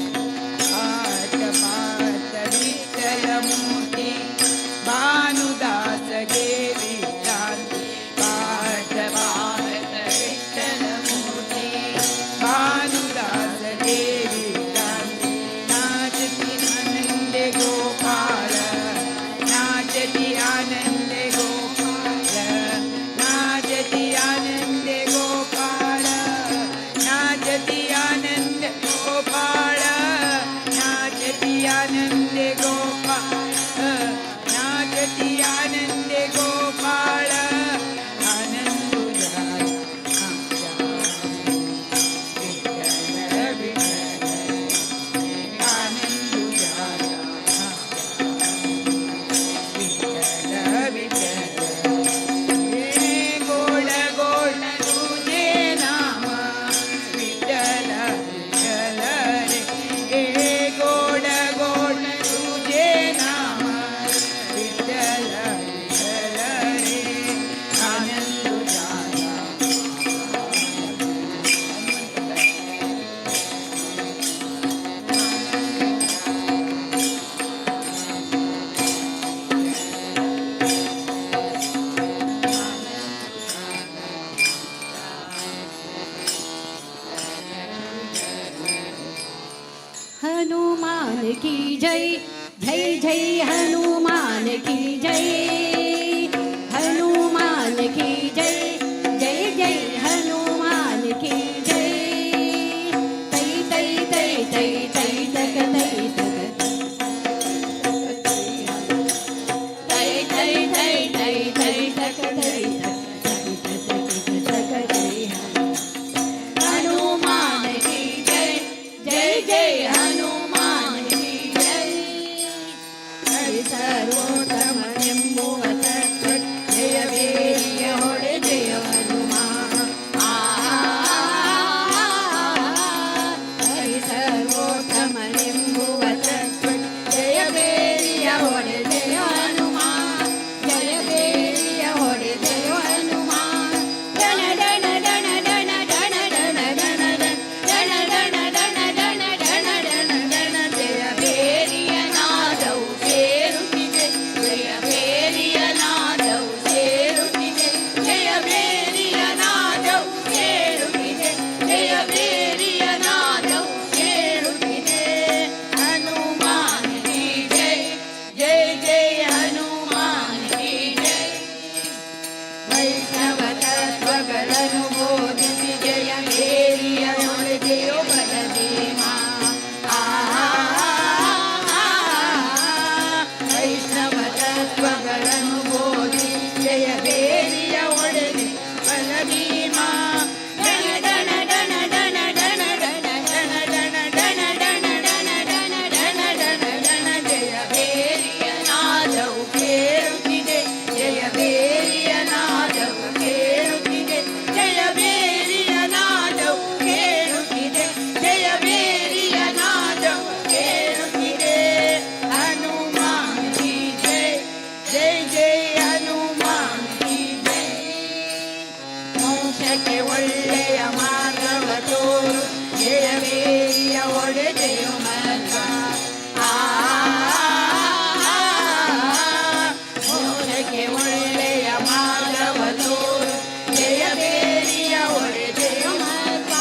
पाठ पाठ विठ्ठल मूर्ती भानुदास गेली शांती पाठ पाठ विठ्ठल मूर्ती भानुदास गेली हनुमान की जय जय जय हनुमान की जय हनुमान की जय जय जय हनुमान की जय तै तै तै तै तै तक तै तक तै तै तै तै तै तक तै तक जय हनुमान की जय जय जय हनुमान की जय हरि सर्वोत्तम ಎಂಬುವ ತತ್ವ ಜಯ ವೇರಿಯ ಹೊಡೆ ಜಯ ಹನುಮಾನ ಹರಿ ಸರ್ವೋತ್ತಮ ಎಂಬುವ ತತ್ವ ಜಯ ವೇರಿಯ ಹೊಡೆ ಜಯ ಹನುಮಾನ ಜಯ ವೇರಿಯ ಹೊಡೆ ಜಯ ಹನುಮಾನ ದಣ ದಣ ದಣ ದಣ ದಣ ದಣ ದಣ ದಣ ದಣ ದಣ ದಣ ದಣ ದಣ ದಣ ಜಯ ವೇರಿಯ ನಾದವು ಸೇರುತ್ತಿದೆ ಜಯ ವೇರಿಯ ನಾದವು ಸೇರುತ್ತಿದೆ ಜಯ ವೇರಿಯ ನಾದವು ಸೇರುತ್ತಿದೆ ಜಯ ವೇರಿಯ ನಾದವು ಸೇರುತ್ತಿದೆ ಹನುಮಾನ ಕಿ ಜೈ ಜೈ ಜೈ ಹನುಮಾನ ಕಿ ಜೈ ವೈಷ್ಣವ ತತ್ವಗಳನ್ನು ಬೋಧಿಸಿ ಜಯ ವೇರಿಯ ಹೊಳೆದೆಯೋ ಬಲದೇವ ವೈಷ್ಣವ ತತ್ವಗಳನ್ನು ಬೋಧಿಸಿ ಜಯ ವೇರಿಯ ಹೊಳೆದೆ ಬಲಭೀಮ ದಣ ದಣ ದಣ ದಣ ದಣ ದಣ ದಣ ದಣ ದಣ ದಣ ದಣ ದಣ ದಣ ದಣ ದಣ ಜಯ ವೇರಿಯ ನಾದವು ಕೇಳುತ್ತಿದೆ ಜಯ ವೇರಿಯ ನಾದವು ಕೇಳುತ್ತಿದೆ ಜಯ ವೇರಿಯ ನಾದವು ಕೇಳುತ್ತಿದೆ ಜಯ ವೇರಿಯ ನಾದವು ಕೇಳುತ್ತಿದೆ ಹನುಮಾನ್ ಕಿ ಜೈ ಜೈ ಜೈ ಹನುಮಾನ್ ಕಿ ಜೈ ಮೋಕ್ಷಕ್ಕೆ ಒಳ್ಳೆಯ ಮಾರ್ಗವ ತೋರು ಜಯ ವೇರಿಯ ಒಡೆ ಜಯ ಮಾರ್ಗ ಮೋಕ್ಷಕ್ಕೆ ಒಳ್ಳೆಯ ಮಾರ್ಗವ ತೋರು ಜಯ ವೇರಿಯ ಒಡೆ ಜಯ ಮಾರ್ಗ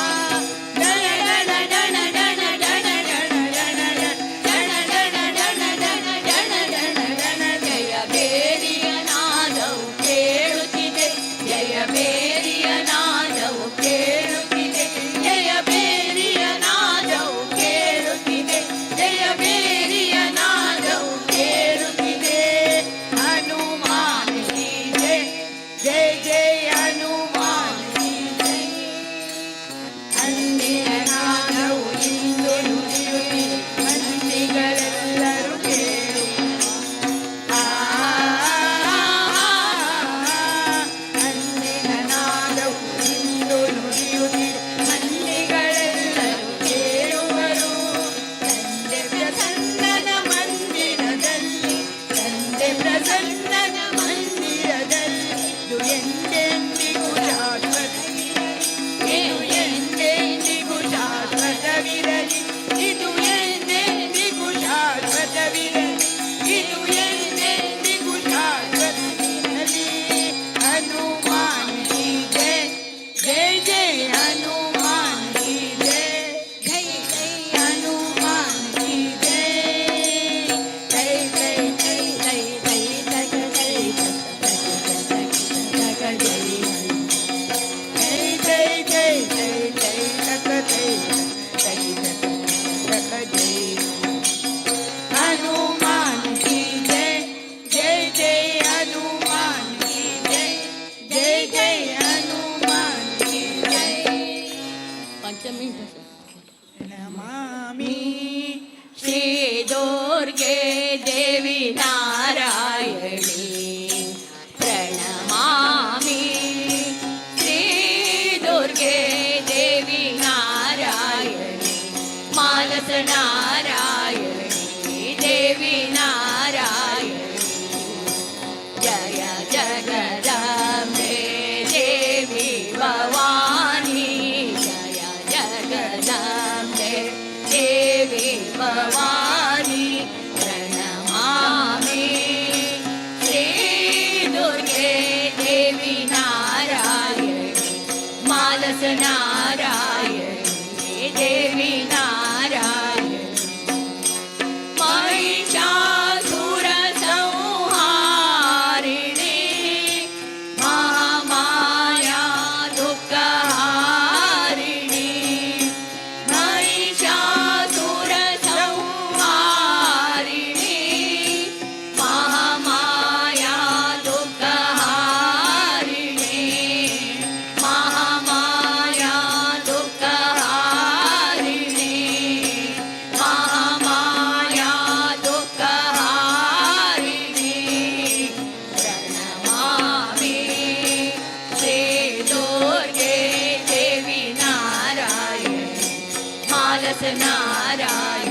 ದಣ ದಣ ದಣ ದಣ ದಣ ದಣ ದಣ ದಣ ದಣ ದಣ ದಣ ದಣ ದಣ ದಣ ಜಯ ವೇರಿಯ ನಾದವು ಕೇಳುತ್ತಿದೆ ಜಯ ವೇರಿಯ ನಾದವು ಕೇಳುತ್ತಿದೆ ಜಯ ವೇರಿಯ ನಾದವು ಕೇಳುತ್ತಿದೆ ಜಯ ವೇರಿಯ ನಾದವು ಕೇಳುತ್ತಿದೆ ಹನುಮಾನ್ ಕಿ ಜೈ ಜೈ ಜೈ ಹನುಮಾನ್ ಕಿ ಜೈ ಅಂದಿನ ನಾದವು ಇಂದು ನುಡಿಯುತ್ತಿದೆ ಮಂದಿಗಳೆಲ್ಲರೂ ಕೇಳು ಅಂದಿನ ನಾದವು ಇಂದು ನುಡಿಯುತ್ತಿದೆ ಮಂದಿಗಳೆಲ್ಲರೂ ಕೇಳುವರು ತಂದೆ ಪ್ರಸನ್ನನ ಮಂದಿರದಲ್ಲಿ ತಂದೆ ಪ್ರಸನ್ನನ ಮಂದಿರದಲ್ಲಿ ಇದು ಎಂದೆಂದಿಗೂ ಶಾಶ್ವತವಿರಲಿ ಇದು ಎಂದೆಂದಿಗೂ ಶಾಶ್ವತವಿರಲಿ ಇದು ಎಂದೆಂದಿಗೂ ಶಾಶ್ವತವಿರಲಿ ಇದು ಎಂದೆಂದಿಗೂ ಶಾಶ್ವತವಿರಲಿ ಹನುಮಾನ್ ಕಿ ಜೈ ಜೈ ಜೈ ಹನುಮಾನ್ ಕಿ ಜೈ ಜೈ ಜೈ ಹನುಮಾನ್ ಕಿ ಜೈ ಜೈ ಜೈ ಜೈ ಜೈ ಜೈ ತಕ ಜೈ ತಕ ಜೈ ಜೈ ಜೈ ಜೈ ಜೈ ತಕ ಜೈ ಜೈ ತಕ ಜೈ ಹನುಮಾನ್ ಕಿ ಜೈ ಜೈ ಜೈ ಹನುಮಾನ್ ಕಿ ಜೈ ಜೈ ಜೈ ಹನುಮಾನ್ ಕಿ ಜೈ ಪಂಚಮಿ ನಮಾಮಿ ಶ್ರೀ ದುರ್ಗೆ ದೇವಿ ನಾರಾಯಣಿ ಪ್ರಣಮಾಮಿ ಶ್ರೀ ದುರ್ಗೆ ದೇವಿ ನಾರಾಯಣಿ ಮಾನಸ ನಾರಾಯಣಿ ದೇವಿ ನಾರಾಯಣಿ ಜಯ ಜಗದಂಬೆ ದೇವಿ ಭವಾನಿ ಜಯ ಜಗದ नारायण